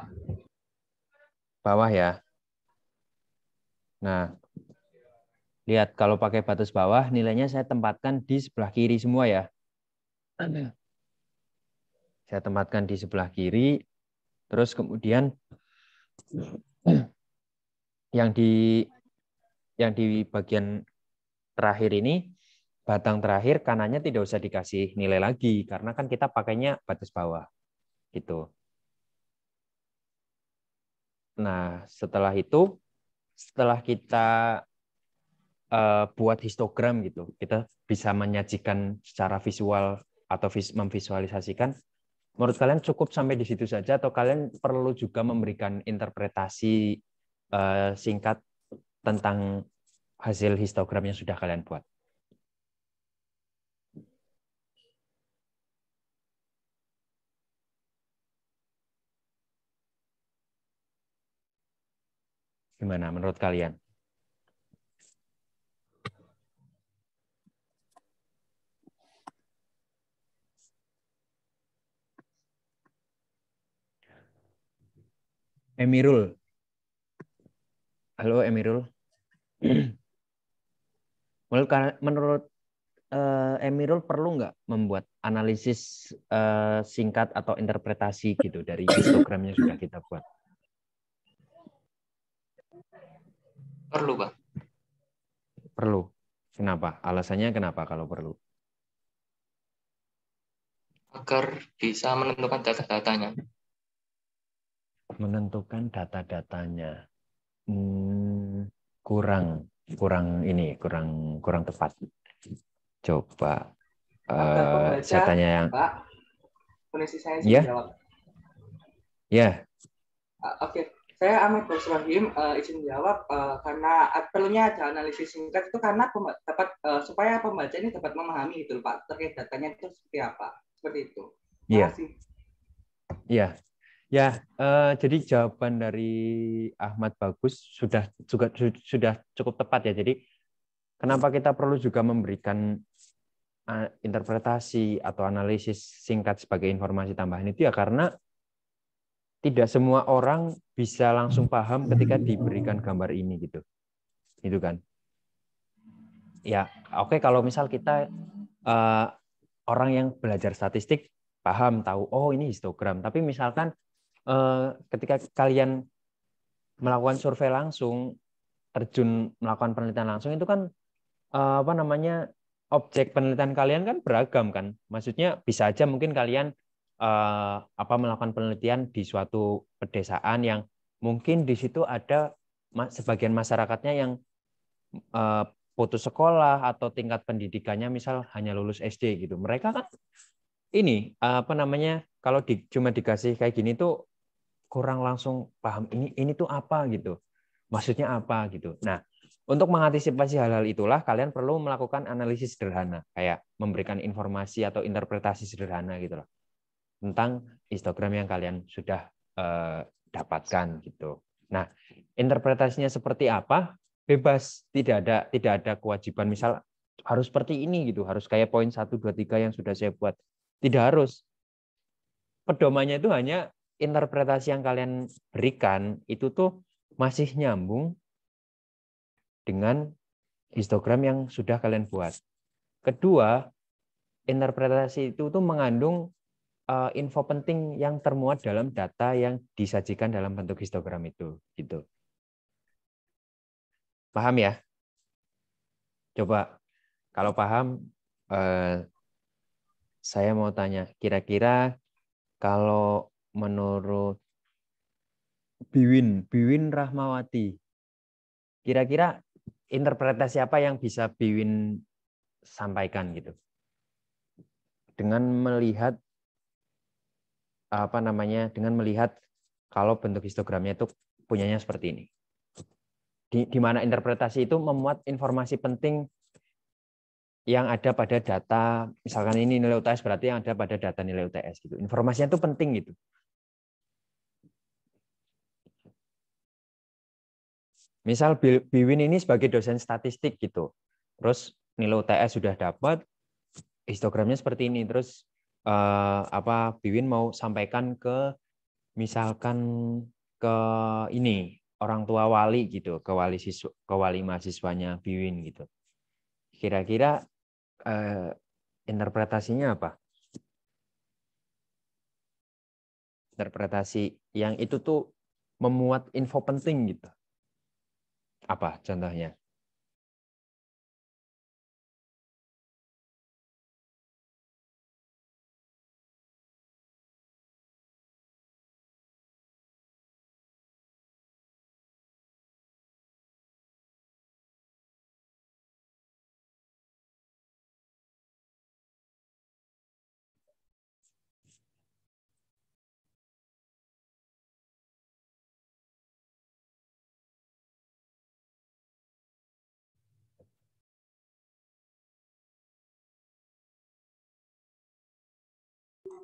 Bawah ya. Nah, lihat kalau pakai batas bawah nilainya saya tempatkan di sebelah kiri semua ya. Saya tempatkan di sebelah kiri. Terus kemudian yang di bagian terakhir ini, batang terakhir kanannya tidak usah dikasih nilai lagi karena kan kita pakainya batas bawah gitu. Nah, setelah kita buat histogram gitu, kita bisa menyajikan secara visual atau memvisualisasikan. Menurut kalian cukup sampai di situ saja atau kalian perlu juga memberikan interpretasi singkat tentang hasil histogram yang sudah kalian buat? Gimana menurut kalian? Emirul. Halo Emirul. Menurut Emirul perlu nggak membuat analisis singkat atau interpretasi gitu dari histogram yang sudah kita buat? Perlu, Pak. Perlu. Kenapa? Alasannya kenapa kalau perlu? Agar bisa menentukan data-datanya. Menentukan data-datanya. Kurang tepat. Coba saya tanya yang Pak. Kondisi saya ya? jawab. Ya. Oke, Saya Ahmad Basrahim, izin jawab karena perlunya ada analisis singkat itu karena supaya pembaca ini dapat memahami gitu Pak terkait datanya itu seperti apa, seperti itu. Terima Iya. kasih. Iya. Ya, jadi jawaban dari Ahmad bagus sudah cukup tepat ya. Jadi kenapa kita perlu juga memberikan interpretasi atau analisis singkat sebagai informasi tambahan itu ya karena tidak semua orang bisa langsung paham ketika diberikan gambar ini gitu. Itu kan. Ya, oke kalau misal kita orang yang belajar statistik paham tahu oh ini histogram, tapi misalkan ketika kalian melakukan survei langsung, terjun melakukan penelitian langsung itu kan objek penelitian kalian kan beragam kan. Maksudnya bisa aja mungkin kalian melakukan penelitian di suatu pedesaan yang mungkin di situ ada sebagian masyarakatnya yang putus sekolah atau tingkat pendidikannya misal hanya lulus SD gitu. Mereka kan ini kalau cuma dikasih kayak gini tuh kurang langsung paham ini tuh apa gitu. Maksudnya apa gitu. Nah, untuk mengantisipasi hal-hal itulah kalian perlu melakukan analisis sederhana, kayak memberikan informasi atau interpretasi sederhana gitu loh tentang histogram yang kalian sudah dapatkan gitu. Nah, interpretasinya seperti apa? Bebas, tidak ada kewajiban misal harus seperti ini gitu, harus kayak poin 1 2 3 yang sudah saya buat. Tidak harus. Pedomannya itu hanya interpretasi yang kalian berikan itu tuh masih nyambung dengan histogram yang sudah kalian buat. Kedua, interpretasi itu tuh mengandung info penting yang termuat dalam data yang disajikan dalam bentuk histogram itu, gitu. Paham ya? Coba kalau paham, saya mau tanya, kira-kira kalau menurut Biwin Rahmawati, kira-kira interpretasi apa yang bisa Biwin sampaikan gitu? Dengan melihat dengan melihat kalau bentuk histogramnya itu punyanya seperti ini. Di mana interpretasi itu memuat informasi penting yang ada pada data, misalkan ini nilai UTS berarti yang ada pada data nilai UTS gitu. Informasinya itu penting gitu. Misal Biwin ini sebagai dosen statistik gitu. Terus nilai UTS sudah dapat, histogramnya seperti ini. Terus Biwin mau sampaikan ke misalkan ke ini orang tua wali gitu, ke wali mahasiswanya Biwin gitu. Kira-kira interpretasinya apa? Interpretasi yang itu tuh memuat info penting gitu. Apa contohnya?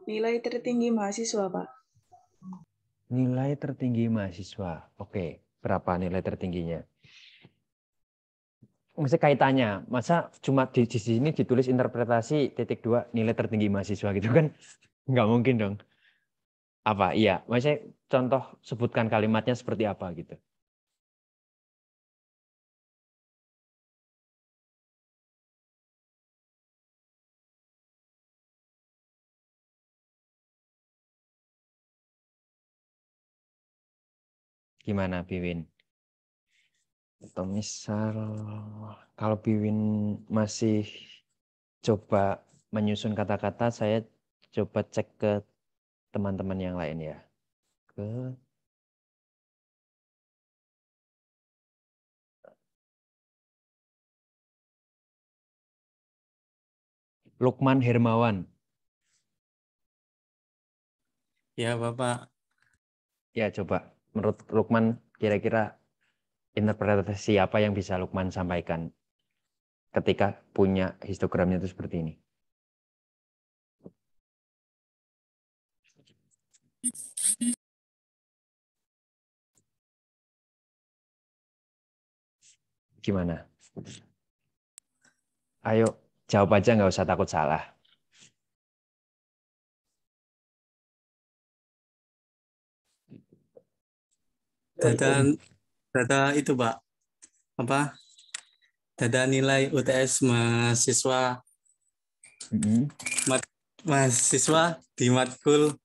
Nilai tertinggi mahasiswa, Pak. Nilai tertinggi mahasiswa. Oke, berapa nilai tertingginya? Maksudnya kaitannya, masa cuma di sini ditulis interpretasi .2 nilai tertinggi mahasiswa gitu kan? Nggak mungkin dong. Apa? Iya, maksudnya contoh sebutkan kalimatnya seperti apa gitu. Gimana, Biwin? Atau misal kalau Biwin masih coba menyusun kata-kata, saya coba cek ke teman-teman yang lain ya. Ke Lukman Hermawan. Ya, Bapak. Ya, coba. menurut Lukman kira-kira interpretasi apa yang bisa Lukman sampaikan ketika punya histogramnya itu seperti ini? Gimana? Ayo, jawab aja, nggak usah takut salah. Data itu, Pak. Apa? Data nilai UTS mahasiswa mahasiswa di matkul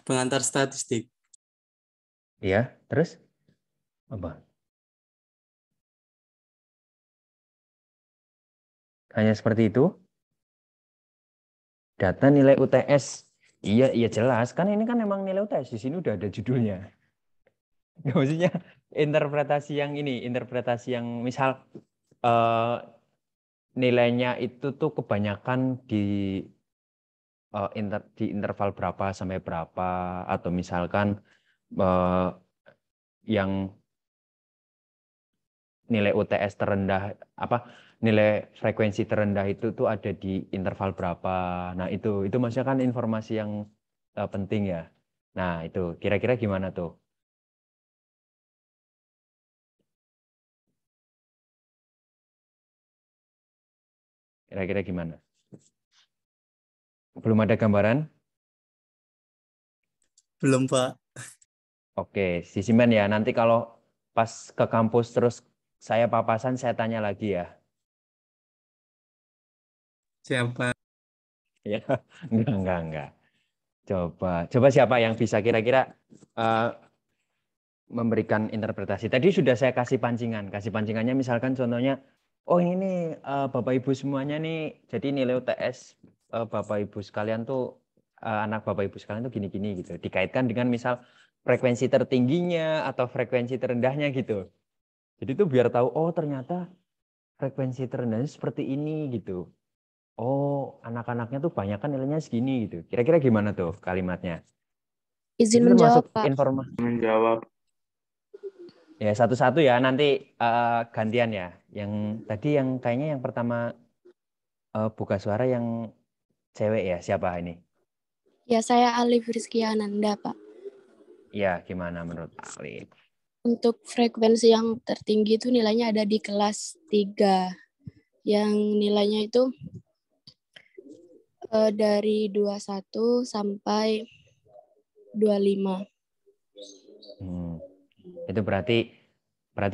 pengantar statistik. Iya, terus apa? Hanya seperti itu? Data nilai UTS. Iya, iya jelas. Kan ini kan memang nilai UTS. Di sini udah ada judulnya. Ya, maksudnya interpretasi yang ini, interpretasi yang misal nilainya itu tuh kebanyakan di interval berapa sampai berapa, atau misalkan yang nilai UTS terendah nilai frekuensi terendah itu tuh ada di interval berapa. Nah, itu maksudnya kan informasi yang penting ya. Nah, itu kira-kira gimana tuh? Kira-kira gimana? Belum ada gambaran? Belum, Pak. Oke, disimpan ya. Nanti kalau pas ke kampus terus saya papasan, saya tanya lagi ya. Siapa? Ya, enggak. Coba siapa yang bisa kira-kira memberikan interpretasi. Tadi sudah saya kasih pancingannya misalkan contohnya, oh ini nih Bapak Ibu semuanya nih, jadi nilai UTS Bapak Ibu sekalian tuh, anak Bapak Ibu sekalian tuh gini-gini gitu. Dikaitkan dengan misal frekuensi tertingginya atau frekuensi terendahnya gitu. Jadi tuh biar tahu, oh ternyata frekuensi terendahnya seperti ini gitu. Oh, anak-anaknya tuh banyak kan nilainya segini gitu. Kira-kira gimana tuh kalimatnya? Izin Itu menjawab, termasuk Pak. informasi. Menjawab. Ya, satu-satu ya, nanti gantian ya. Yang tadi yang kayaknya yang pertama buka suara yang cewek ya, siapa ini? Ya, saya Alif Rizky Ananda, Pak. Ya, gimana menurut Alif? Untuk frekuensi yang tertinggi itu nilainya ada di kelas 3. Yang nilainya itu dari 21 sampai 25. Itu berarti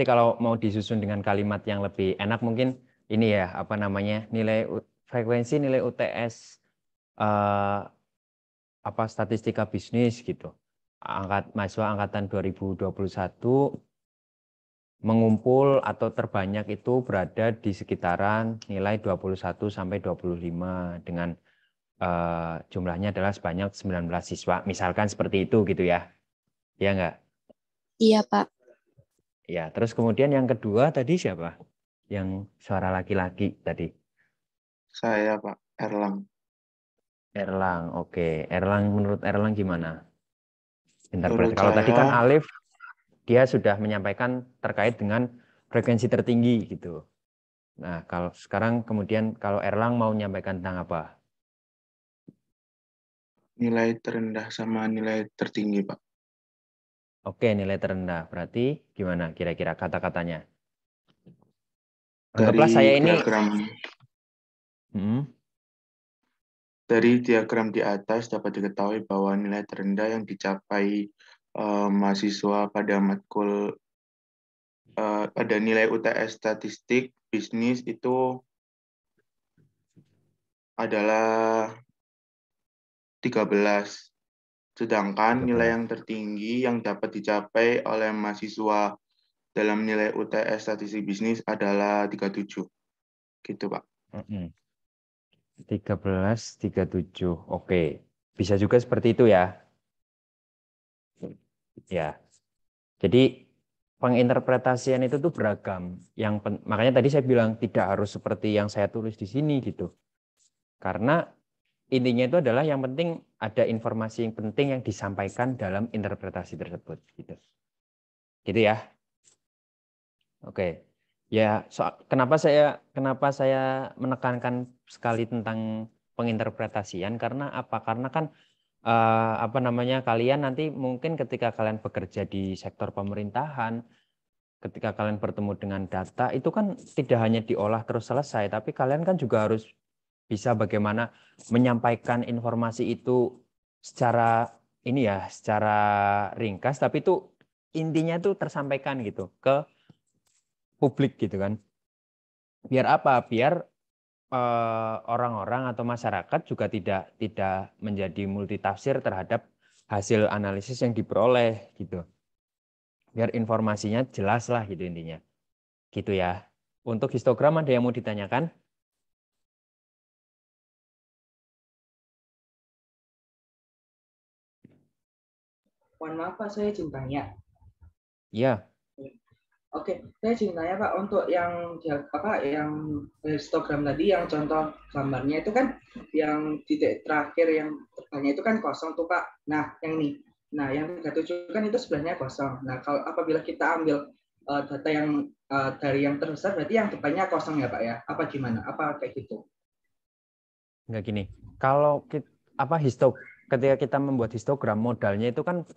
kalau mau disusun dengan kalimat yang lebih enak mungkin ini ya, apa namanya, frekuensi nilai UTS statistika bisnis gitu. Mahasiswa angkatan 2021 mengumpul atau terbanyak itu berada di sekitaran nilai 21 sampai 25 dengan jumlahnya adalah sebanyak 19 siswa. Misalkan seperti itu gitu ya. Ya enggak? Iya, Pak. Ya, terus kemudian yang kedua tadi siapa? Yang suara laki-laki tadi. Saya, Pak Erlang. Erlang, oke. Menurut Erlang gimana? Menurut Kalau tadi kan saya, Alif, dia sudah menyampaikan terkait dengan frekuensi tertinggi gitu. Nah, kalau sekarang kemudian kalau Erlang mau menyampaikan tentang apa? nilai terendah sama nilai tertinggi, Pak. Oke, nilai terendah. Berarti gimana kira-kira kata-katanya? Dari Anggaplah saya ini... Dari diagram di atas dapat diketahui bahwa nilai terendah yang dicapai mahasiswa pada matkul pada nilai UTS statistik bisnis itu adalah 13. Sedangkan 13. nilai yang tertinggi yang dapat dicapai oleh mahasiswa dalam nilai UTS statistik bisnis adalah 37. Gitu, Pak. 13, 37. Oke. Bisa juga seperti itu ya. Ya. Jadi penginterpretasian itu tuh beragam. Makanya tadi saya bilang tidak harus seperti yang saya tulis di sini gitu. Karena intinya itu adalah yang penting ada informasi yang penting yang disampaikan dalam interpretasi tersebut gitu. Gitu ya. Oke. Ya, kenapa saya menekankan sekali tentang penginterpretasian karena apa? Karena kan kalian nanti mungkin ketika kalian bekerja di sektor pemerintahan, ketika kalian bertemu dengan data itu kan tidak hanya diolah terus selesai, tapi kalian kan juga harus bisa bagaimana menyampaikan informasi itu secara secara ringkas, tapi itu intinya itu tersampaikan gitu ke publik gitu kan. Biar apa? Biar orang-orang atau masyarakat juga tidak menjadi multitafsir terhadap hasil analisis yang diperoleh gitu. Biar informasinya jelas lah gitu intinya. Gitu ya. Untuk histogram ada yang mau ditanyakan? Mohon maaf Pak, saya izin tanya. Iya. Oke, saya izin tanya Pak, untuk yang histogram tadi, yang contoh gambarnya itu kan yang titik terakhir yang terbanyak itu kan kosong tuh Pak. Nah, yang 37 kan itu sebelahnya kosong. Nah, kalau apabila kita ambil data yang dari yang terbesar, berarti yang depannya kosong ya Pak ya? Apa gimana? Apa kayak gitu? Enggak gini. Kalau ketika kita membuat histogram, modalnya itu kan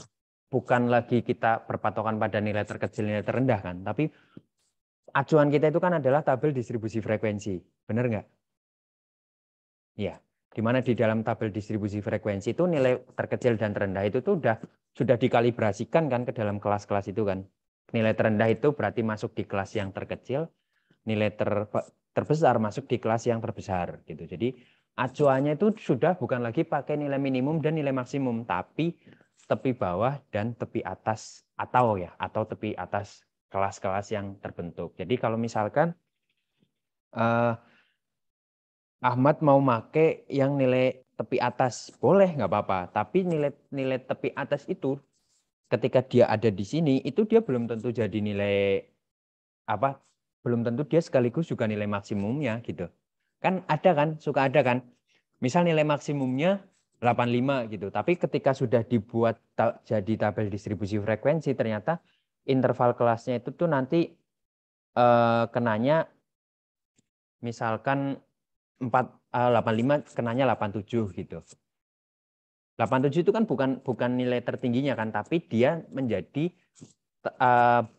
bukan lagi kita berpatokan pada nilai terkecil, nilai terendah kan, tapi acuan kita itu kan adalah tabel distribusi frekuensi, benar nggak? Iya, di mana di dalam tabel distribusi frekuensi itu nilai terkecil dan terendah itu tuh sudah dikalibrasikan kan ke dalam kelas-kelas itu kan. Nilai terendah itu berarti masuk di kelas yang terkecil, nilai terbesar masuk di kelas yang terbesar gitu. Jadi acuannya itu sudah bukan lagi pakai nilai minimum dan nilai maksimum, tapi tepi bawah dan tepi atas atau tepi atas kelas-kelas yang terbentuk. Jadi kalau misalkan Ahmad mau make yang nilai tepi atas, boleh nggak apa-apa. Tapi nilai tepi atas itu ketika dia ada di sini itu dia belum tentu jadi nilai belum tentu dia sekaligus juga nilai maksimumnya gitu. Kan suka ada kan. Misal nilai maksimumnya 85 gitu. Tapi ketika sudah dibuat jadi tabel distribusi frekuensi, ternyata interval kelasnya itu tuh nanti kenanya misalkan 85 kenanya 87 gitu. 87 itu kan bukan nilai tertingginya kan, tapi dia menjadi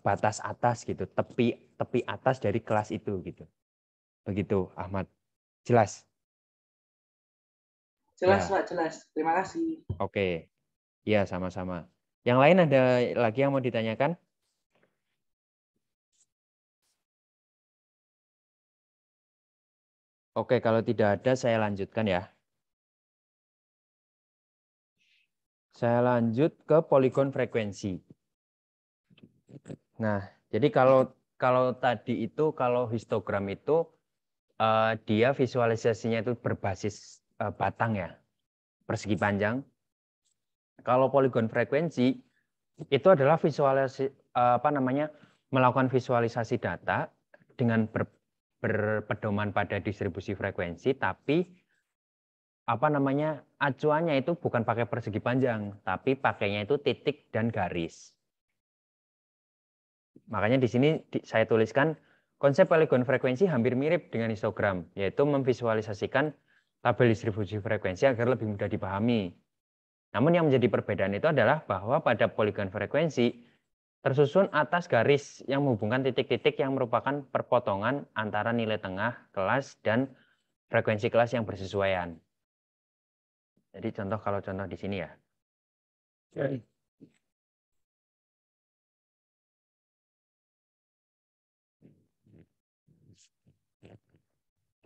batas atas gitu, tepi atas dari kelas itu gitu. Begitu, Ahmad. Jelas? Jelas, Pak, jelas. Terima kasih. Oke. Ya, sama-sama. Yang lain ada lagi yang mau ditanyakan? Oke, kalau tidak ada saya lanjutkan ya. Saya lanjut ke poligon frekuensi. Nah, jadi kalau tadi itu, kalau histogram itu dia visualisasinya itu berbasis batang ya, persegi panjang. Kalau poligon frekuensi itu adalah melakukan visualisasi data dengan berpedoman pada distribusi frekuensi, tapi acuannya itu bukan pakai persegi panjang, tapi pakainya itu titik dan garis. Makanya di sini saya tuliskan konsep poligon frekuensi hampir mirip dengan histogram, yaitu memvisualisasikan tabel distribusi frekuensi agar lebih mudah dipahami. Namun yang menjadi perbedaan itu adalah bahwa pada poligon frekuensi tersusun atas garis yang menghubungkan titik-titik yang merupakan perpotongan antara nilai tengah kelas dan frekuensi kelas yang bersesuaian. Jadi kalau contoh di sini ya.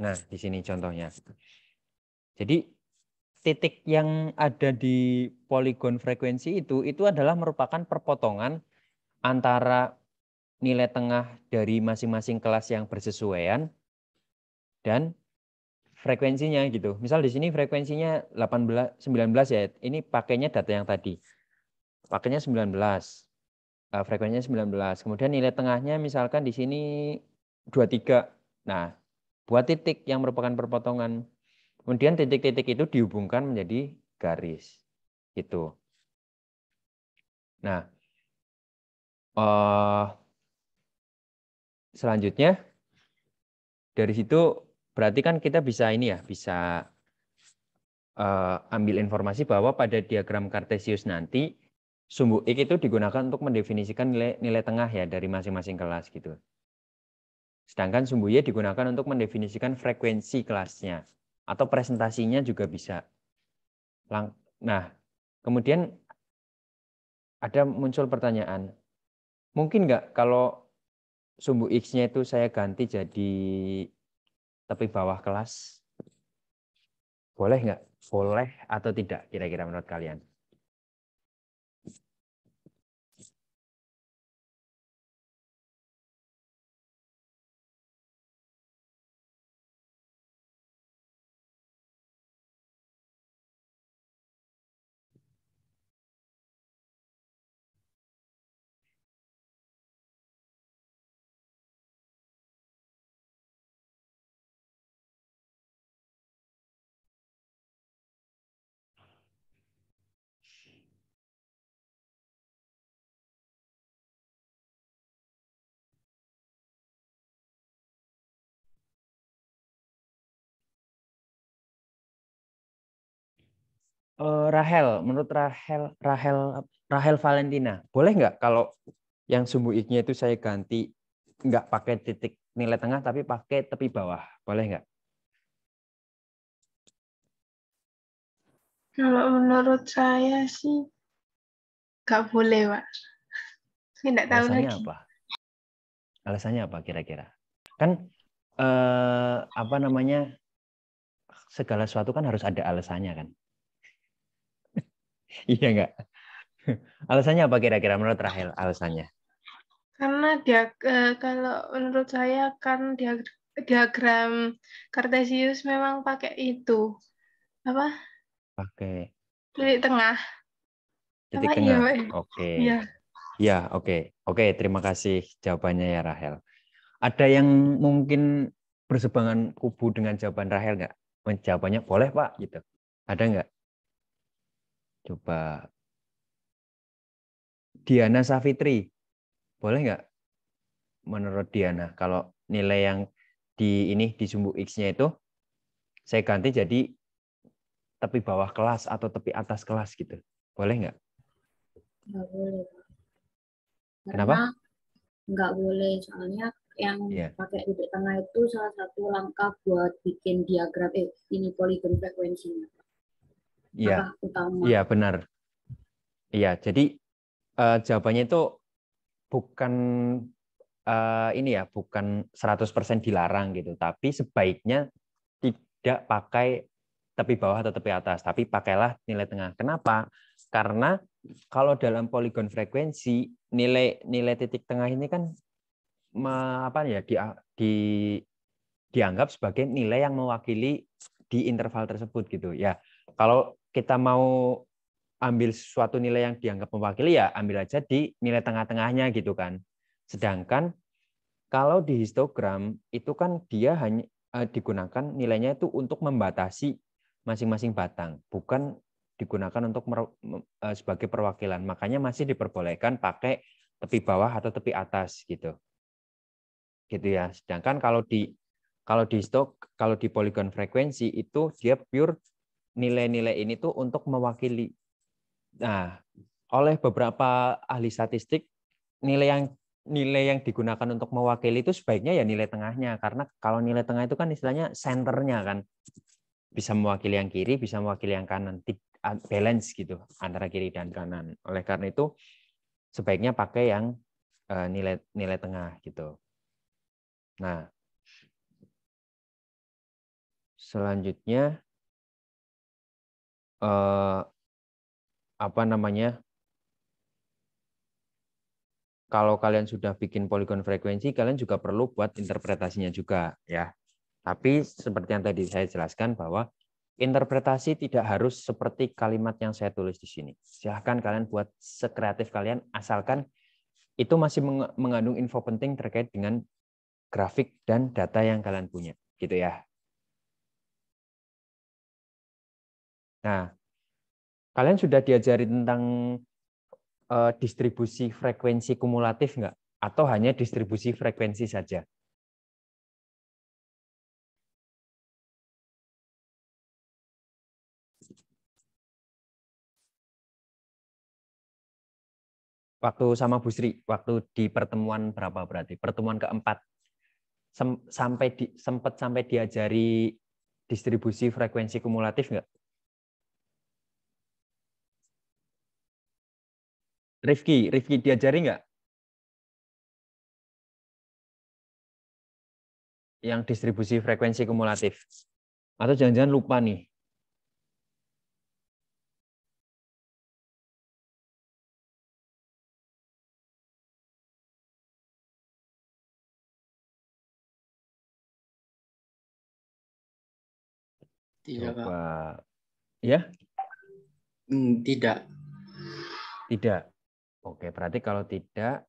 Nah, di sini contohnya. Jadi titik yang ada di poligon frekuensi itu adalah merupakan perpotongan antara nilai tengah dari masing-masing kelas yang bersesuaian dan frekuensinya gitu. Misal di sini frekuensinya 19 ya. Ini pakainya data yang tadi. Pakainya 19. Frekuensinya 19. Kemudian nilai tengahnya misalkan di sini 23. Nah, buat titik yang merupakan perpotongan Kemudian titik-titik itu dihubungkan menjadi garis. Gitu. Nah, selanjutnya dari situ berarti kan kita bisa ini ya, bisa ambil informasi bahwa pada diagram Kartesius nanti sumbu X itu digunakan untuk mendefinisikan nilai tengah ya dari masing-masing kelas gitu. Sedangkan sumbu Y digunakan untuk mendefinisikan frekuensi kelasnya atau presentasinya juga bisa. Nah, kemudian ada muncul pertanyaan, mungkin nggak kalau sumbu X-nya itu saya ganti jadi tepi bawah kelas? Boleh nggak? Boleh atau tidak kira-kira menurut kalian? Menurut Rahel Valentina, boleh nggak kalau yang sumbu X-nya itu saya ganti nggak pakai titik nilai tengah tapi pakai tepi bawah, boleh nggak? Kalau menurut saya sih nggak boleh, Pak. Saya nggak tahu Alasannya lagi. apa? Alasannya apa kira-kira? Kan apa namanya, segala sesuatu kan harus ada alasannya kan? Iya nggak? Alasannya apa kira-kira menurut Rahel? Alasannya? Karena kalau menurut saya kan diagram Kartesius memang pakai itu apa? Pakai Titik tengah. titik Apa iya, tengah. Pak? Oke. Iya. Ya, oke. Terima kasih jawabannya ya Rahel. Ada yang mungkin berseberangan kubu dengan jawaban Rahel nggak? Jawabannya boleh Pak, gitu. Ada nggak? Coba Diana Savitri, boleh nggak? Menurut Diana, kalau nilai yang di sumbu X-nya itu saya ganti jadi tepi bawah kelas atau tepi atas kelas gitu. Boleh nggak? Nggak boleh, Pak. Kenapa? Karena nggak boleh, soalnya yang Iya. pakai titik tengah itu salah satu langkah buat bikin diagram ini poligon frekuensinya. Iya. Langkah utama. Iya, benar. Iya, jadi jawabannya itu bukan ini ya, bukan 100% dilarang gitu, tapi sebaiknya tidak pakai tepi bawah atau tepi atas, tapi pakailah nilai tengah. Kenapa? Karena kalau dalam poligon frekuensi nilai titik tengah ini kan dianggap sebagai nilai yang mewakili di interval tersebut gitu ya. Kalau kita mau ambil suatu nilai yang dianggap mewakili ya ambil aja di nilai tengah-tengahnya gitu kan. Sedangkan kalau di histogram itu kan dia hanya digunakan nilainya itu untuk membatasi masing-masing batang, bukan digunakan untuk sebagai perwakilan. Makanya masih diperbolehkan pakai tepi bawah atau tepi atas gitu. Gitu ya. Sedangkan kalau di poligon frekuensi itu dia pure nilai-nilai ini tuh untuk mewakili. Nah, oleh beberapa ahli statistik nilai yang digunakan untuk mewakili itu sebaiknya ya nilai tengahnya, karena kalau nilai tengah itu kan istilahnya senternya kan, bisa mewakili yang kiri, bisa mewakili yang kanan, balance gitu antara kiri dan kanan. Oleh karena itu sebaiknya pakai yang nilai tengah gitu. Nah, selanjutnya kalau kalian sudah bikin poligon frekuensi, kalian juga perlu buat interpretasinya juga ya. Tapi seperti yang tadi saya jelaskan bahwa interpretasi tidak harus seperti kalimat yang saya tulis di sini. Silahkan kalian buat sekreatif kalian, asalkan itu masih mengandung info penting terkait dengan grafik dan data yang kalian punya, gitu ya. Nah, kalian sudah diajari tentang distribusi frekuensi kumulatif nggak? Atau hanya distribusi frekuensi saja? Waktu sama Bu Sri, waktu di pertemuan berapa berarti? Pertemuan keempat. Sempat sampai diajari distribusi frekuensi kumulatif nggak? Rifki diajari nggak? Yang distribusi frekuensi kumulatif? Atau jangan-jangan lupa nih? Tidak, Pak. Coba. Ya? Tidak. Tidak. Oke, berarti kalau tidak,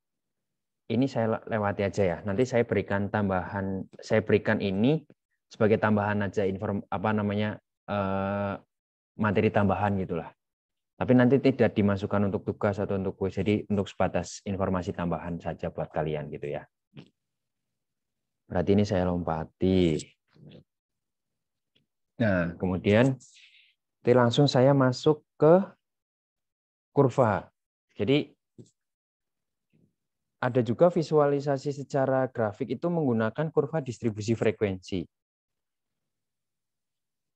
ini saya lewati aja ya. Nanti saya berikan tambahan, saya berikan ini sebagai tambahan aja materi tambahan gitulah. Tapi nanti tidak dimasukkan untuk tugas atau untuk kuis. Jadi untuk sebatas informasi tambahan saja buat kalian gitu ya. Berarti ini saya lompati. Nah, kemudian langsung saya masuk ke kurva. Jadi ada juga visualisasi secara grafik itu menggunakan kurva distribusi frekuensi.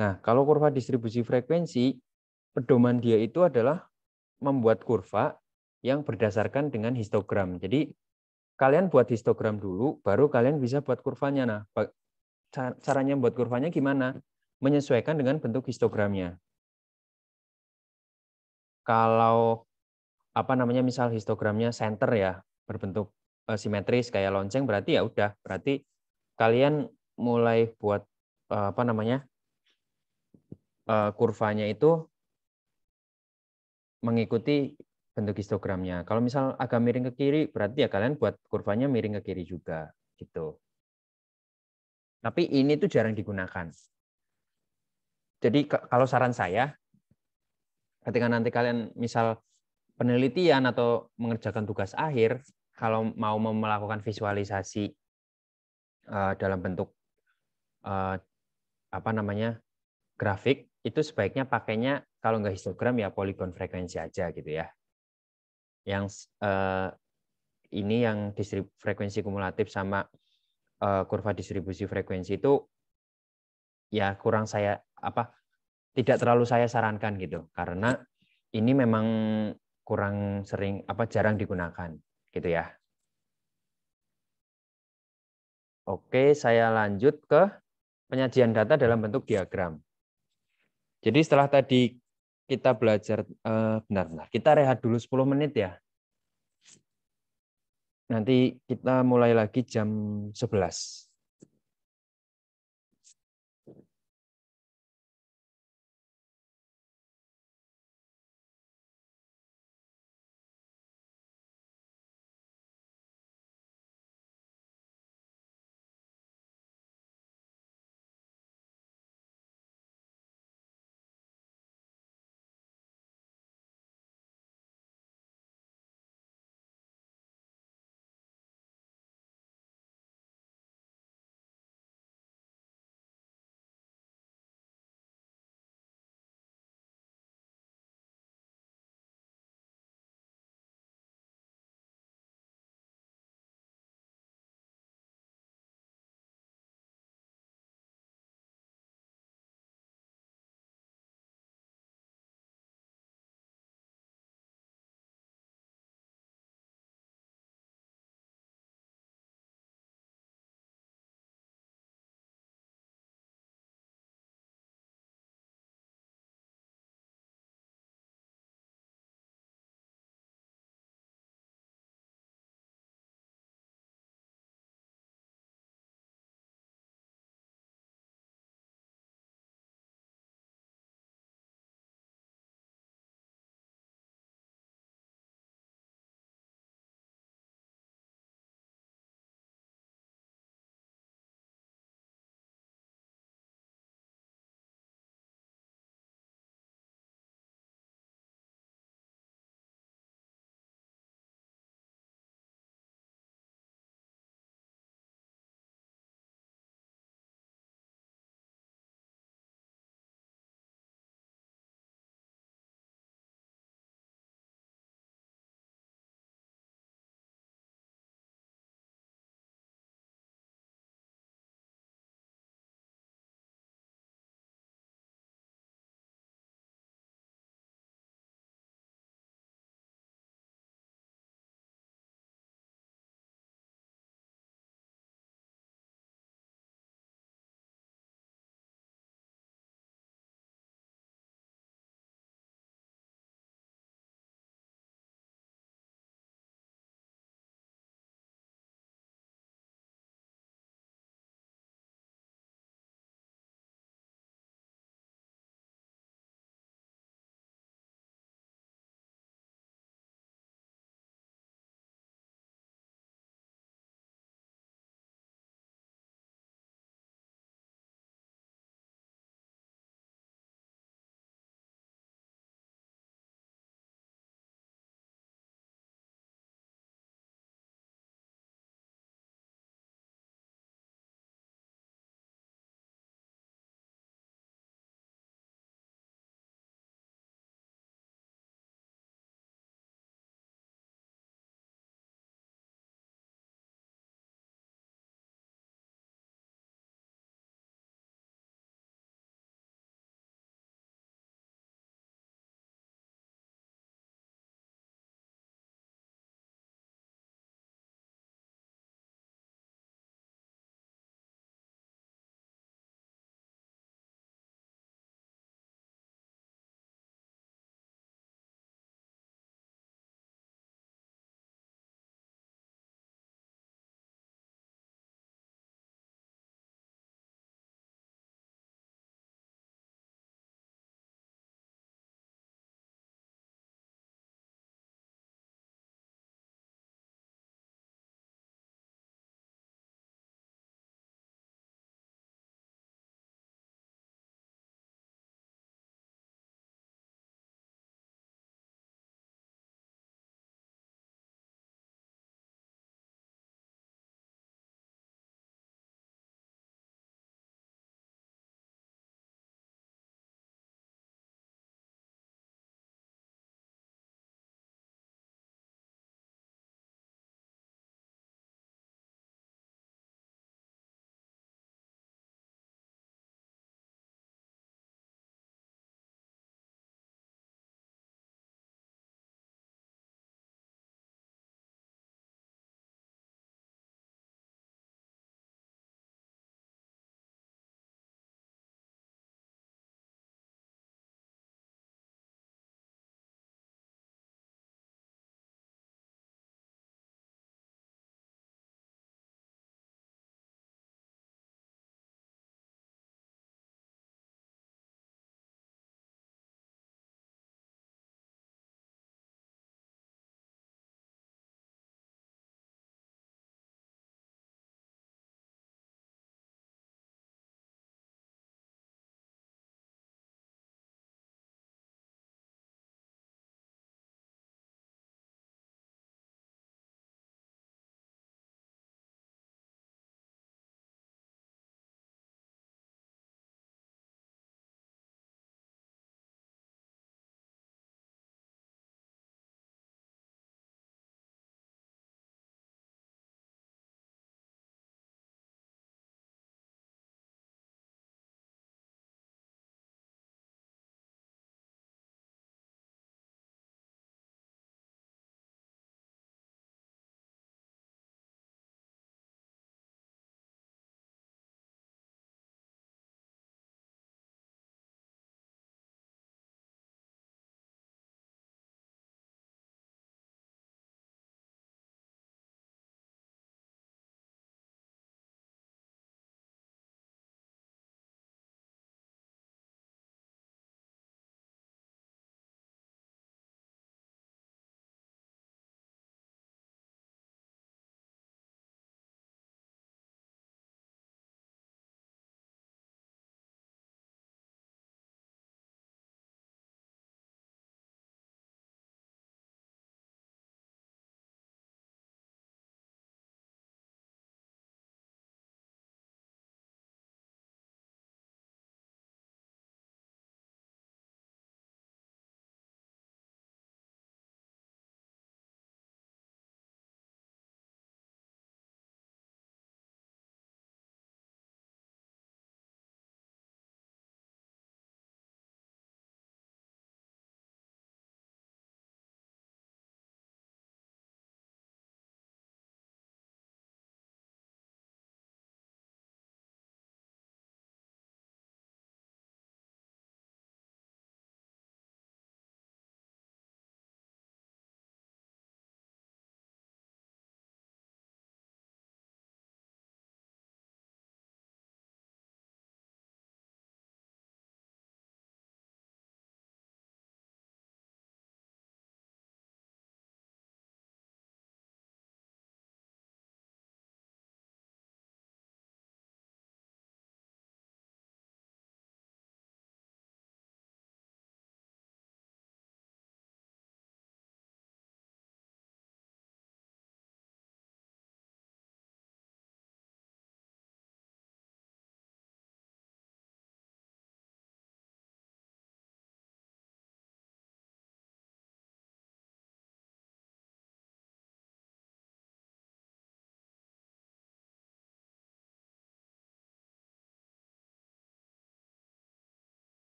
Nah, kalau kurva distribusi frekuensi, pedoman dia itu adalah membuat kurva yang berdasarkan dengan histogram. Jadi kalian buat histogram dulu, baru kalian bisa buat kurvanya. Nah, caranya buat kurvanya gimana? Menyesuaikan dengan bentuk histogramnya. Kalau misal histogramnya center ya, berbentuk simetris kayak lonceng, berarti ya udah, berarti kalian mulai buat kurvanya itu mengikuti bentuk histogramnya. Kalau misal agak miring ke kiri, berarti ya kalian buat kurvanya miring ke kiri juga, gitu. Tapi ini tuh jarang digunakan. Jadi kalau saran saya, ketika nanti kalian misal penelitian atau mengerjakan tugas akhir, kalau mau melakukan visualisasi dalam bentuk grafik, itu sebaiknya pakainya kalau nggak histogram ya poligon frekuensi aja gitu ya. Yang ini yang frekuensi kumulatif sama kurva distribusi frekuensi itu ya tidak terlalu saya sarankan gitu, karena ini memang jarang digunakan gitu ya. Oke, saya lanjut ke penyajian data dalam bentuk diagram. Jadi setelah tadi kita belajar, benar-benar kita rehat dulu 10 menit ya. Nanti kita mulai lagi jam 11.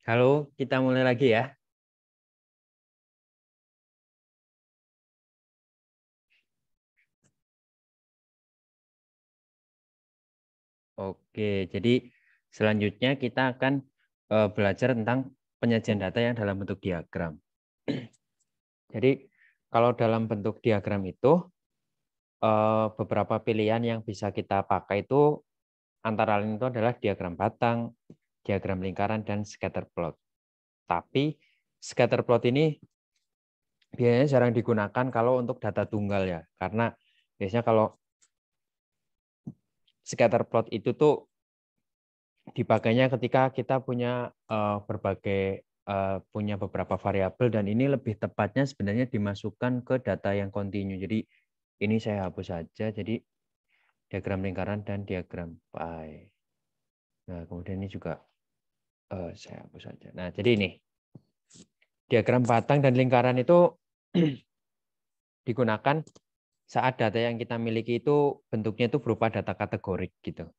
Halo, kita mulai lagi ya. Oke, jadi selanjutnya kita akan belajar tentang penyajian data yang dalam bentuk diagram. Jadi kalau dalam bentuk diagram itu beberapa pilihan yang bisa kita pakai itu antara lain itu adalah diagram batang, diagram lingkaran, dan scatter plot. Tapi scatter plot ini biasanya jarang digunakan kalau untuk data tunggal ya, karena biasanya kalau scatter plot itu tuh dipakainya ketika kita punya punya beberapa variabel, dan ini lebih tepatnya sebenarnya dimasukkan ke data yang kontinu. Jadi ini saya hapus saja, jadi diagram lingkaran dan diagram pie. Nah, kemudian ini juga saya hapus saja. Nah, jadi ini diagram batang dan lingkaran itu digunakan saat data yang kita miliki itu bentuknya itu berupa data kategorik gitu.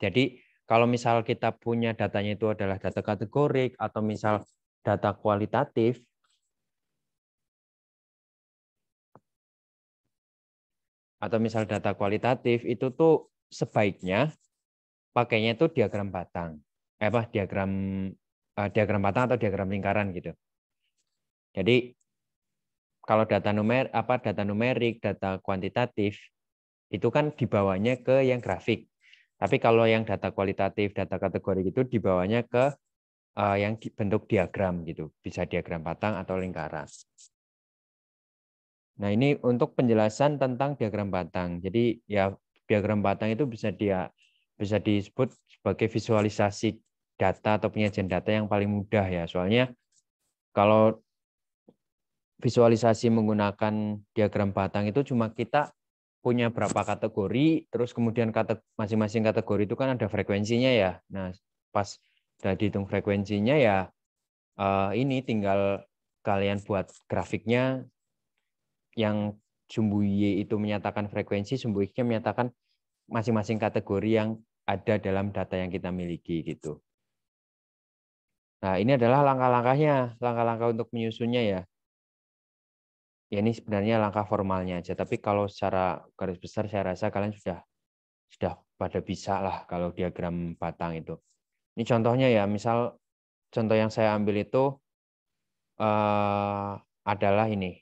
Jadi kalau misal kita punya datanya itu adalah data kategorik atau misal data kualitatif, itu tuh sebaiknya pakainya itu diagram batang, diagram batang atau diagram lingkaran gitu. Jadi kalau data numerik, data kuantitatif itu kan dibawanya ke yang grafik. Tapi kalau yang data kualitatif, data kategorik itu dibawanya ke yang bentuk diagram gitu, bisa diagram batang atau lingkaran. Nah, ini untuk penjelasan tentang diagram batang. Jadi ya diagram batang itu bisa disebut sebagai visualisasi data atau penyajian data yang paling mudah ya. Soalnya kalau visualisasi menggunakan diagram batang itu cuma kita punya berapa kategori, terus kemudian masing-masing kategori itu kan ada frekuensinya ya. Nah, pas udah dihitung frekuensinya ya ini tinggal kalian buat grafiknya, yang sumbu Y itu menyatakan frekuensi, sumbu X-nya menyatakan masing-masing kategori yang ada dalam data yang kita miliki gitu. Nah, ini adalah langkah-langkah untuk menyusunnya ya. Ya, ini sebenarnya langkah formalnya aja, tapi kalau secara garis besar saya rasa kalian sudah pada bisa lah kalau diagram batang itu. Ini contohnya ya, misal contoh yang saya ambil itu adalah ini.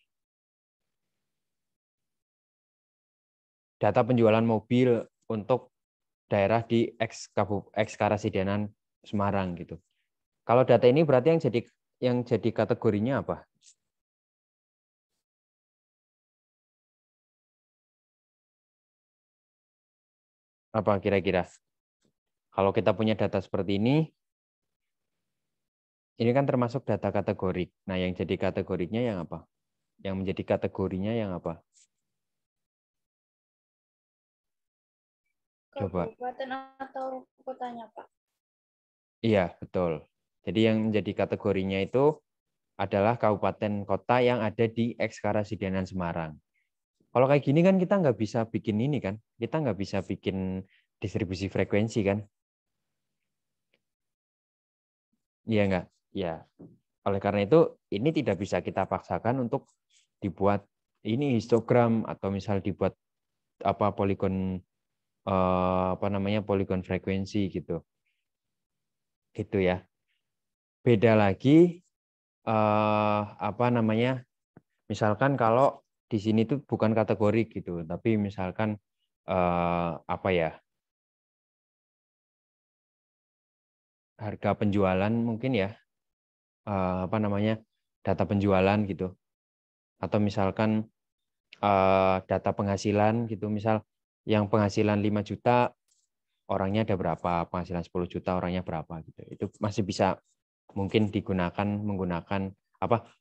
Data penjualan mobil untuk daerah di X Karasidenan Semarang gitu. Kalau data ini berarti yang jadi kategorinya apa? Apa kira-kira? Kalau kita punya data seperti ini kan termasuk data kategorik. Nah, yang jadi kategorinya yang apa? Yang menjadi kategorinya yang apa? Coba. Kabupaten atau kotanya, Pak? Iya, betul. Jadi yang menjadi kategorinya itu adalah kabupaten kota yang ada di X Karasidenan Semarang. Kalau kayak gini kan kita nggak bisa bikin ini kan, kita nggak bisa bikin distribusi frekuensi kan? Iya nggak? Ya. Oleh karena itu ini tidak bisa kita paksakan untuk dibuat ini histogram atau misal dibuat poligon poligon frekuensi gitu. Gitu ya. Beda lagi misalkan kalau di sini tuh bukan kategori gitu, tapi misalkan harga penjualan mungkin ya, data penjualan gitu, atau misalkan data penghasilan gitu, misal yang penghasilan 5 juta orangnya ada berapa, penghasilan 10 juta orangnya berapa gitu, itu masih bisa mungkin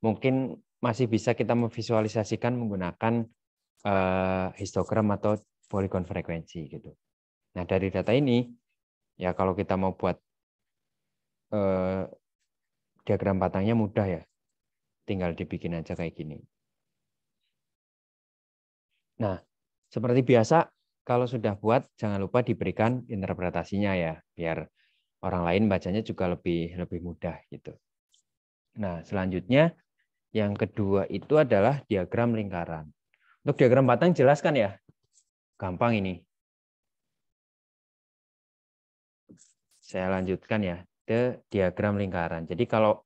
mungkin masih bisa kita memvisualisasikan menggunakan histogram atau poligon frekuensi gitu. Nah, dari data ini ya kalau kita mau buat diagram batangnya mudah ya, tinggal dibikin aja kayak gini. Nah, seperti biasa kalau sudah buat jangan lupa diberikan interpretasinya ya, biar orang lain bacanya juga lebih mudah gitu. Nah, selanjutnya yang kedua itu adalah diagram lingkaran. Untuk diagram batang jelaskan ya. Gampang ini. Saya lanjutkan ya ke diagram lingkaran. Jadi kalau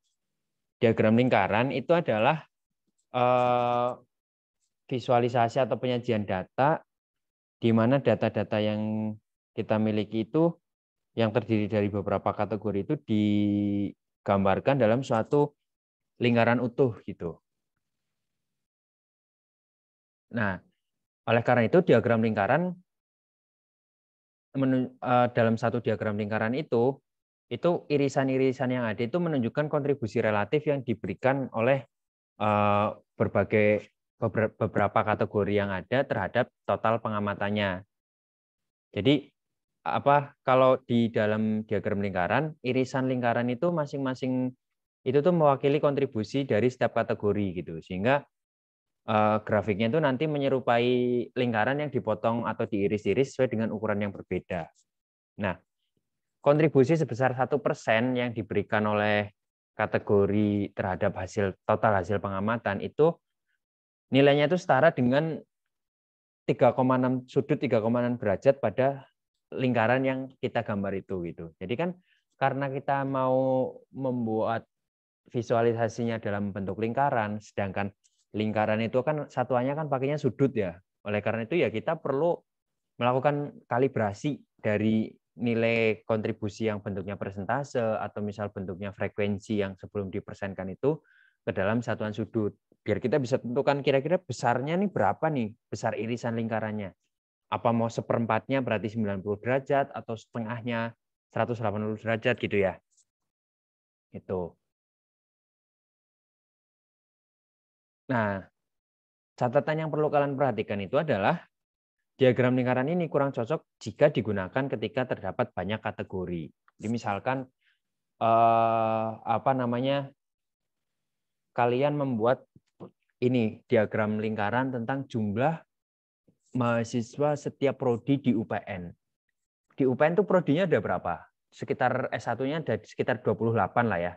diagram lingkaran itu adalah visualisasi atau penyajian data di mana data-data yang kita miliki itu yang terdiri dari beberapa kategori itu digambarkan dalam suatu lingkaran utuh gitu. Nah, oleh karena itu diagram lingkaran dalam satu diagram lingkaran itu irisan-irisan yang ada itu menunjukkan kontribusi relatif yang diberikan oleh beberapa kategori yang ada terhadap total pengamatannya. Jadi kalau di dalam diagram lingkaran, irisan lingkaran itu masing-masing itu tuh mewakili kontribusi dari setiap kategori gitu. Sehingga grafiknya itu nanti menyerupai lingkaran yang dipotong atau diiris-iris sesuai dengan ukuran yang berbeda. Nah, kontribusi sebesar 1% yang diberikan oleh kategori terhadap total hasil pengamatan itu nilainya itu setara dengan 3,6 sudut 3,6 derajat pada lingkaran yang kita gambar itu gitu. Jadi kan karena kita mau membuat visualisasinya dalam bentuk lingkaran, sedangkan lingkaran itu kan satuannya kan pakainya sudut ya. Oleh karena itu ya kita perlu melakukan kalibrasi dari nilai kontribusi yang bentuknya persentase atau misal bentuknya frekuensi yang sebelum dipersenkan itu ke dalam satuan sudut. Biar kita bisa tentukan kira-kira besarnya nih berapa nih, besar irisan lingkarannya. Apa mau seperempatnya berarti 90 derajat atau setengahnya 180 derajat gitu ya. Itu. Nah, catatan yang perlu kalian perhatikan itu adalah diagram lingkaran ini kurang cocok jika digunakan ketika terdapat banyak kategori. Jadi misalkan kalian membuat ini diagram lingkaran tentang jumlah mahasiswa setiap prodi di UPN. Di UPN itu prodinya ada berapa? Sekitar S1-nya ada sekitar 28 lah ya.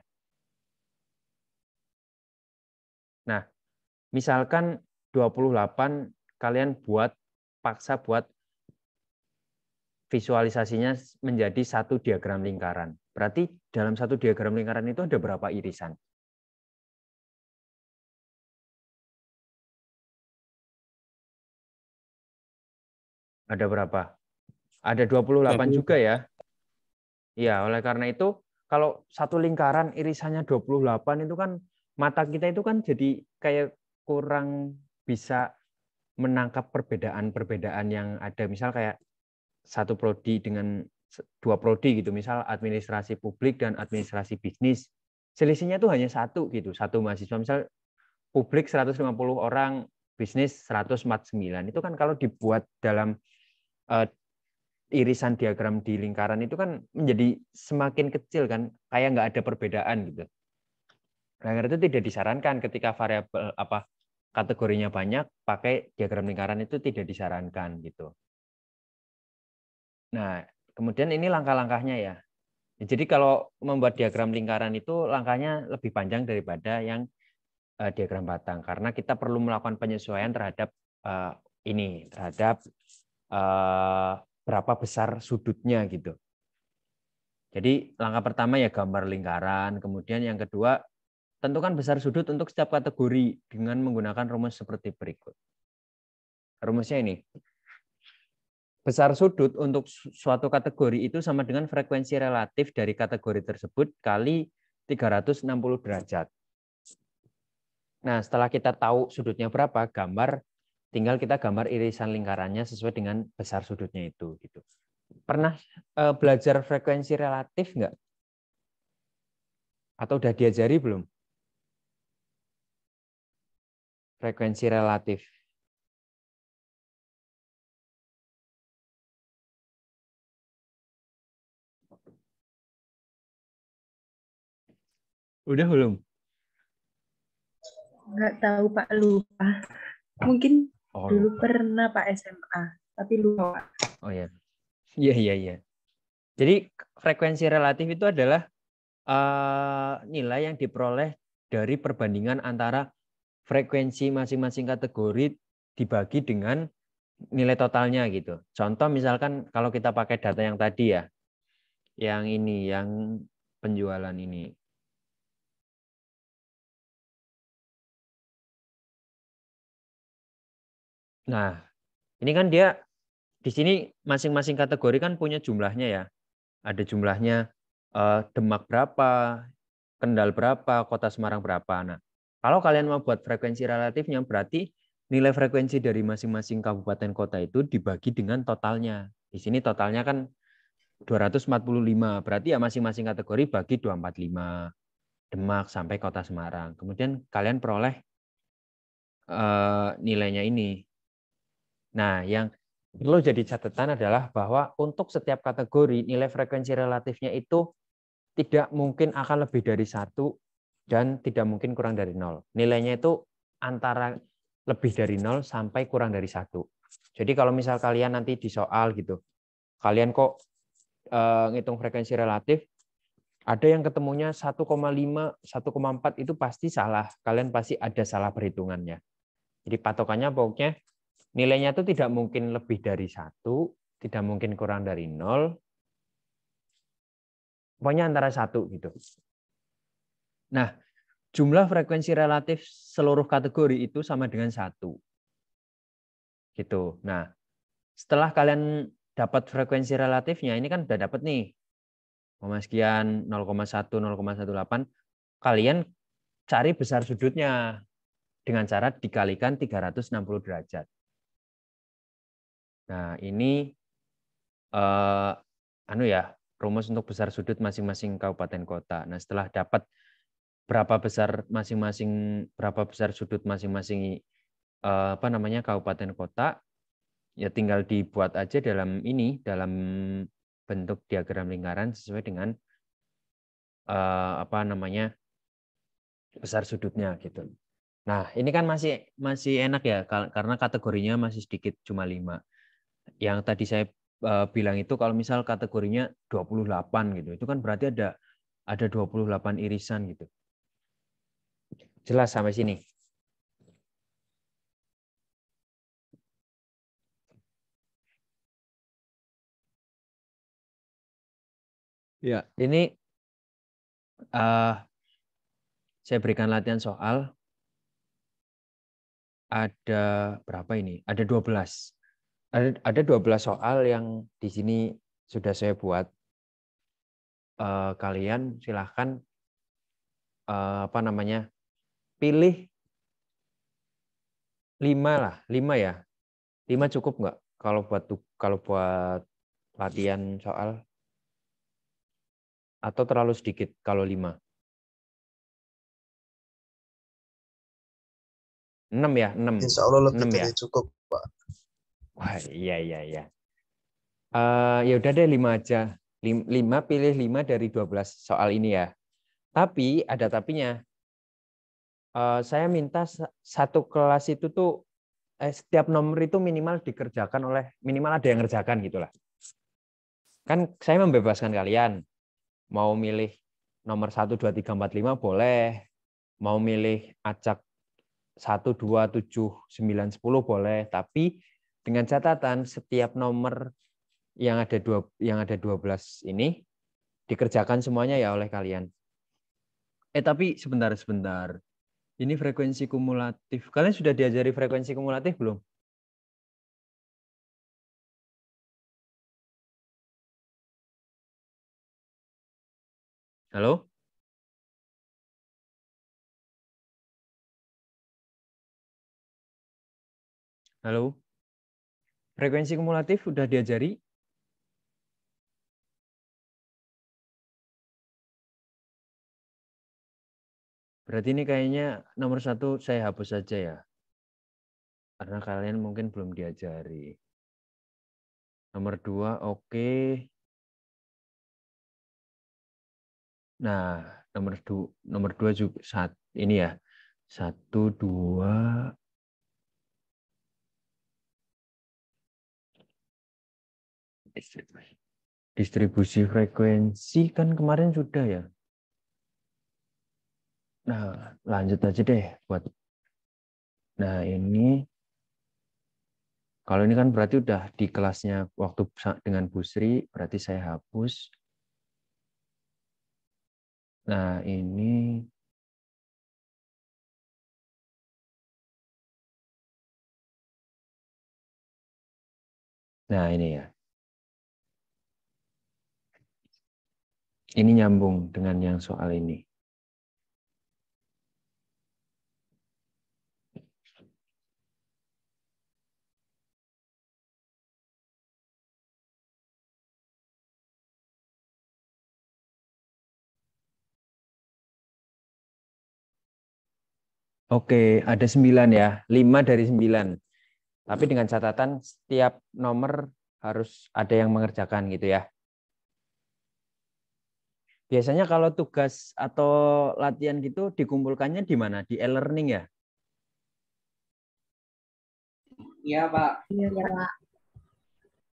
Nah, misalkan 28 kalian paksa buat visualisasinya menjadi satu diagram lingkaran. Berarti dalam satu diagram lingkaran itu ada berapa irisan? Ada berapa? Ada 28 juga ya. Iya, oleh karena itu kalau satu lingkaran irisannya 28 itu kan mata kita itu kan jadi kayak kurang bisa menangkap perbedaan-perbedaan yang ada. Misal kayak satu prodi dengan dua prodi gitu, misal administrasi publik dan administrasi bisnis. Selisihnya itu hanya satu gitu, satu mahasiswa. Misal publik 150 orang, bisnis 149. Itu kan kalau dibuat dalam irisan diagram di lingkaran itu kan menjadi semakin kecil kan, kayak nggak ada perbedaan gitu. Nah, itu tidak disarankan ketika variabel kategorinya banyak, pakai diagram lingkaran itu tidak disarankan gitu. Nah, kemudian ini langkah-langkahnya ya. Jadi kalau membuat diagram lingkaran itu langkahnya lebih panjang daripada yang diagram batang karena kita perlu melakukan penyesuaian terhadap berapa besar sudutnya gitu. Jadi langkah pertama ya gambar lingkaran, kemudian yang kedua tentukan besar sudut untuk setiap kategori dengan menggunakan rumus seperti berikut. Rumusnya ini. Besar sudut untuk suatu kategori itu sama dengan frekuensi relatif dari kategori tersebut kali 360 derajat. Nah, setelah kita tahu sudutnya berapa, tinggal kita gambar irisan lingkarannya sesuai dengan besar sudutnya itu. Gitu. Pernah belajar frekuensi relatif nggak? Atau udah diajari belum? Frekuensi relatif. Udah belum? Nggak tahu Pak, lupa. Mungkin dulu pernah Pak SMA. tapi lupa. Oh ya. Iya. Jadi frekuensi relatif itu adalah nilai yang diperoleh dari perbandingan antara frekuensi masing-masing kategori dibagi dengan nilai totalnya gitu. Contoh misalkan kalau kita pakai data yang tadi ya, yang ini, yang penjualan ini. Nah, ini kan dia di sini masing-masing kategori kan punya jumlahnya ya. Ada jumlahnya Demak berapa, Kendal berapa, Kota Semarang berapa. Nah, kalau kalian mau buat frekuensi relatifnya, berarti nilai frekuensi dari masing-masing kabupaten kota itu dibagi dengan totalnya. Di sini totalnya kan 245, berarti ya masing-masing kategori bagi 245. Demak sampai Kota Semarang. Kemudian kalian peroleh nilainya ini. Nah, yang perlu jadi catatan adalah bahwa untuk setiap kategori nilai frekuensi relatifnya itu tidak mungkin akan lebih dari 1 dan tidak mungkin kurang dari 0. Nilainya itu antara lebih dari 0 sampai kurang dari 1. Jadi kalau misal kalian nanti di soal gitu, kalian kok ngitung frekuensi relatif, ada yang ketemunya 1,5, 1,4 itu pasti salah. Kalian pasti ada salah perhitungannya. Jadi patokannya pokoknya nilainya itu tidak mungkin lebih dari 1, tidak mungkin kurang dari 0, pokoknya antara 1 gitu. Nah, jumlah frekuensi relatif seluruh kategori itu sama dengan 1. Gitu. Nah, setelah kalian dapat frekuensi relatifnya, ini kan udah dapat nih, sekian 0,1, 0,18, kalian cari besar sudutnya dengan cara dikalikan 360 derajat. Nah, ini rumus untuk besar sudut masing-masing kabupaten kota. Nah, setelah dapat berapa besar sudut masing-masing kabupaten kota, ya tinggal dibuat aja dalam bentuk diagram lingkaran sesuai dengan besar sudutnya gitu. Nah, ini kan masih enak ya karena kategorinya masih sedikit, cuma 5. Yang tadi saya bilang itu kalau misal kategorinya 28 gitu, itu kan berarti ada 28 irisan gitu. Jelas sampai sini? Ya, ini saya berikan latihan soal. Ada berapa ini? Ada 12. Ada 12 soal yang di sini sudah saya buat. Kalian silahkan pilih 5 lah, 5 ya. 5 cukup nggak kalau buat latihan soal? Atau terlalu sedikit kalau 5? 6 ya, 6. Insya Allah lebih 6 dari ya. cukup, Pak. Wah, iya. Ya udah deh 5 aja. 5 pilih 5 dari 12 soal ini ya. Tapi ada tapinya. Saya minta satu kelas itu tuh setiap nomor itu minimal ada yang ngerjakan gitulah. Kan saya membebaskan kalian. Mau milih nomor 1, 2, 3, 4, 5 boleh. Mau milih acak 1, 2, 7, 9, 10 boleh. Tapi dengan catatan setiap nomor yang ada 12 ini dikerjakan semuanya ya oleh kalian. Tapi sebentar. Ini frekuensi kumulatif. Kalian sudah diajari frekuensi kumulatif belum? Halo? Halo? Frekuensi kumulatif sudah diajari? Berarti ini kayaknya nomor 1 saya hapus saja ya. Karena kalian mungkin belum diajari. Nomor 2 oke. Nah, nomor 2 juga ini ya. 1, 2. Distribusi frekuensi kan kemarin sudah ya. Nah, lanjut aja deh buat. Nah, ini kalau ini kan berarti udah di kelasnya waktu dengan Bu Sri, berarti saya hapus. Nah, ini ya. Ini nyambung dengan yang soal ini. Oke, ada 9 ya. 5 dari 9. Tapi dengan catatan setiap nomor harus ada yang mengerjakan gitu ya. Biasanya kalau tugas atau latihan gitu dikumpulkannya di mana? Di e-learning ya? Iya, Pak. Iya, Pak.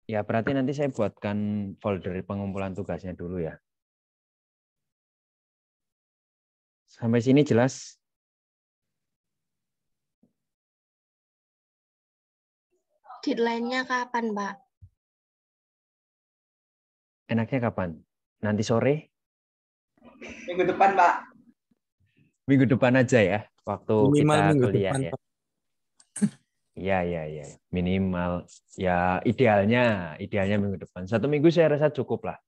Ya, berarti nanti saya buatkan folder pengumpulan tugasnya dulu ya. Sampai sini jelas? Deadline-nya kapan, Pak? Enaknya kapan? Nanti sore? Minggu depan, Pak. Minggu depan aja ya, waktu Minimal kita minggu kuliah depan, ya. Pak. Iya. Minimal. Ya idealnya minggu depan. 1 minggu saya rasa cukup lah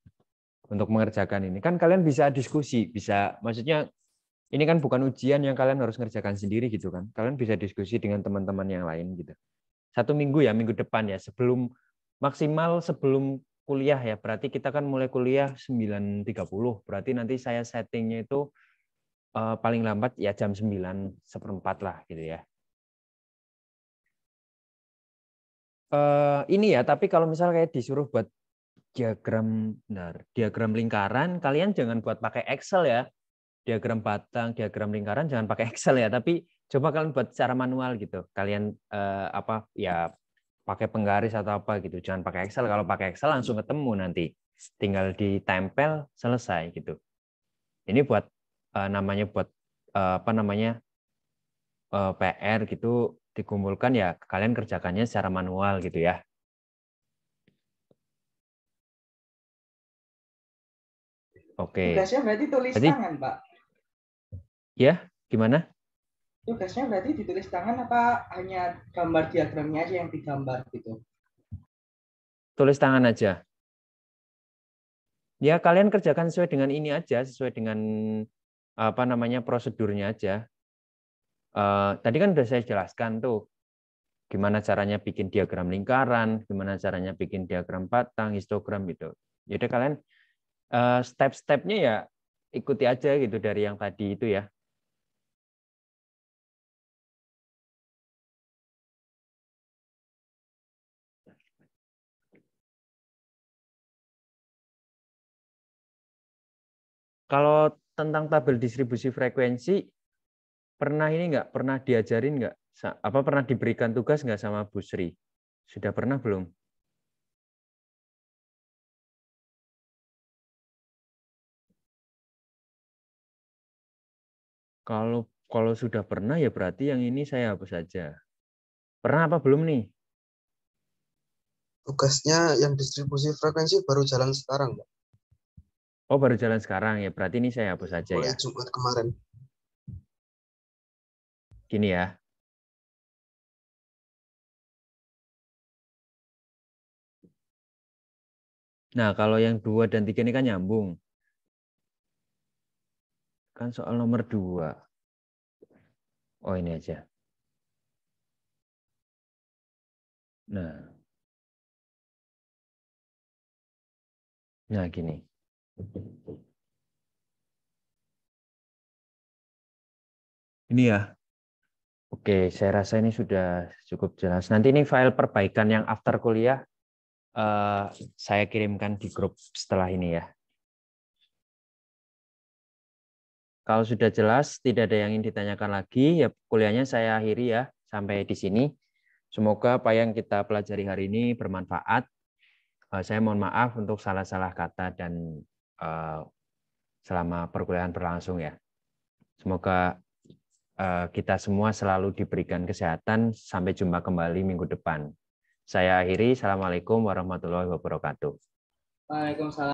untuk mengerjakan ini. Kan kalian bisa diskusi, maksudnya ini kan bukan ujian yang kalian harus ngerjakan sendiri gitu kan. Kalian bisa diskusi dengan teman-teman yang lain gitu. 1 minggu ya, minggu depan ya, maksimal sebelum kuliah ya. Berarti kita kan mulai kuliah 9.30. Berarti nanti saya settingnya itu paling lambat ya jam 9:15 lah gitu ya. Ini ya, tapi kalau misal kayak disuruh buat diagram lingkaran, kalian jangan buat pakai Excel ya. Diagram batang, diagram lingkaran jangan pakai Excel ya, tapi coba kalian buat secara manual gitu. Kalian pakai penggaris atau apa gitu. Jangan pakai Excel. Kalau pakai Excel langsung ketemu nanti. Tinggal ditempel, selesai gitu. Ini buat PR gitu dikumpulkan ya, kalian kerjakannya secara manual gitu ya. Oke. Tugasnya berarti tulis tangan, Pak. Ya, gimana? Tugasnya berarti ditulis tangan apa hanya gambar diagramnya aja yang digambar gitu? Tulis tangan aja. Ya, kalian kerjakan sesuai dengan ini aja, sesuai dengan prosedurnya aja. Tadi kan udah saya jelaskan tuh gimana caranya bikin diagram lingkaran, gimana caranya bikin diagram batang, histogram gitu. Jadi kalian step-stepnya ya ikuti aja gitu dari yang tadi itu ya. Kalau tentang tabel distribusi frekuensi, pernah diajarin nggak? Pernah diberikan tugas nggak sama Bu Sri? Sudah pernah belum? Kalau sudah pernah ya berarti yang ini saya hapus saja. Pernah apa belum nih? Tugasnya yang distribusi frekuensi baru jalan sekarang, Pak. Oh, baru jalan sekarang ya. Berarti ini saya hapus saja ya. Mulai Jumat kemarin. Gini ya. Nah, kalau yang 2 dan 3 ini kan nyambung. Kan soal nomor 2. Oh, ini aja. Nah gini. Ini ya. Oke, saya rasa ini sudah cukup jelas. Nanti ini file perbaikan yang after kuliah saya kirimkan di grup setelah ini ya. Kalau sudah jelas, tidak ada yang ingin ditanyakan lagi, ya kuliahnya saya akhiri ya sampai di sini. Semoga apa yang kita pelajari hari ini bermanfaat. Saya mohon maaf untuk salah-salah kata dan selama perkuliahan berlangsung ya. Semoga kita semua selalu diberikan kesehatan. Sampai jumpa kembali minggu depan. Saya akhiri. Assalamualaikum warahmatullahi wabarakatuh. Waalaikumsalam.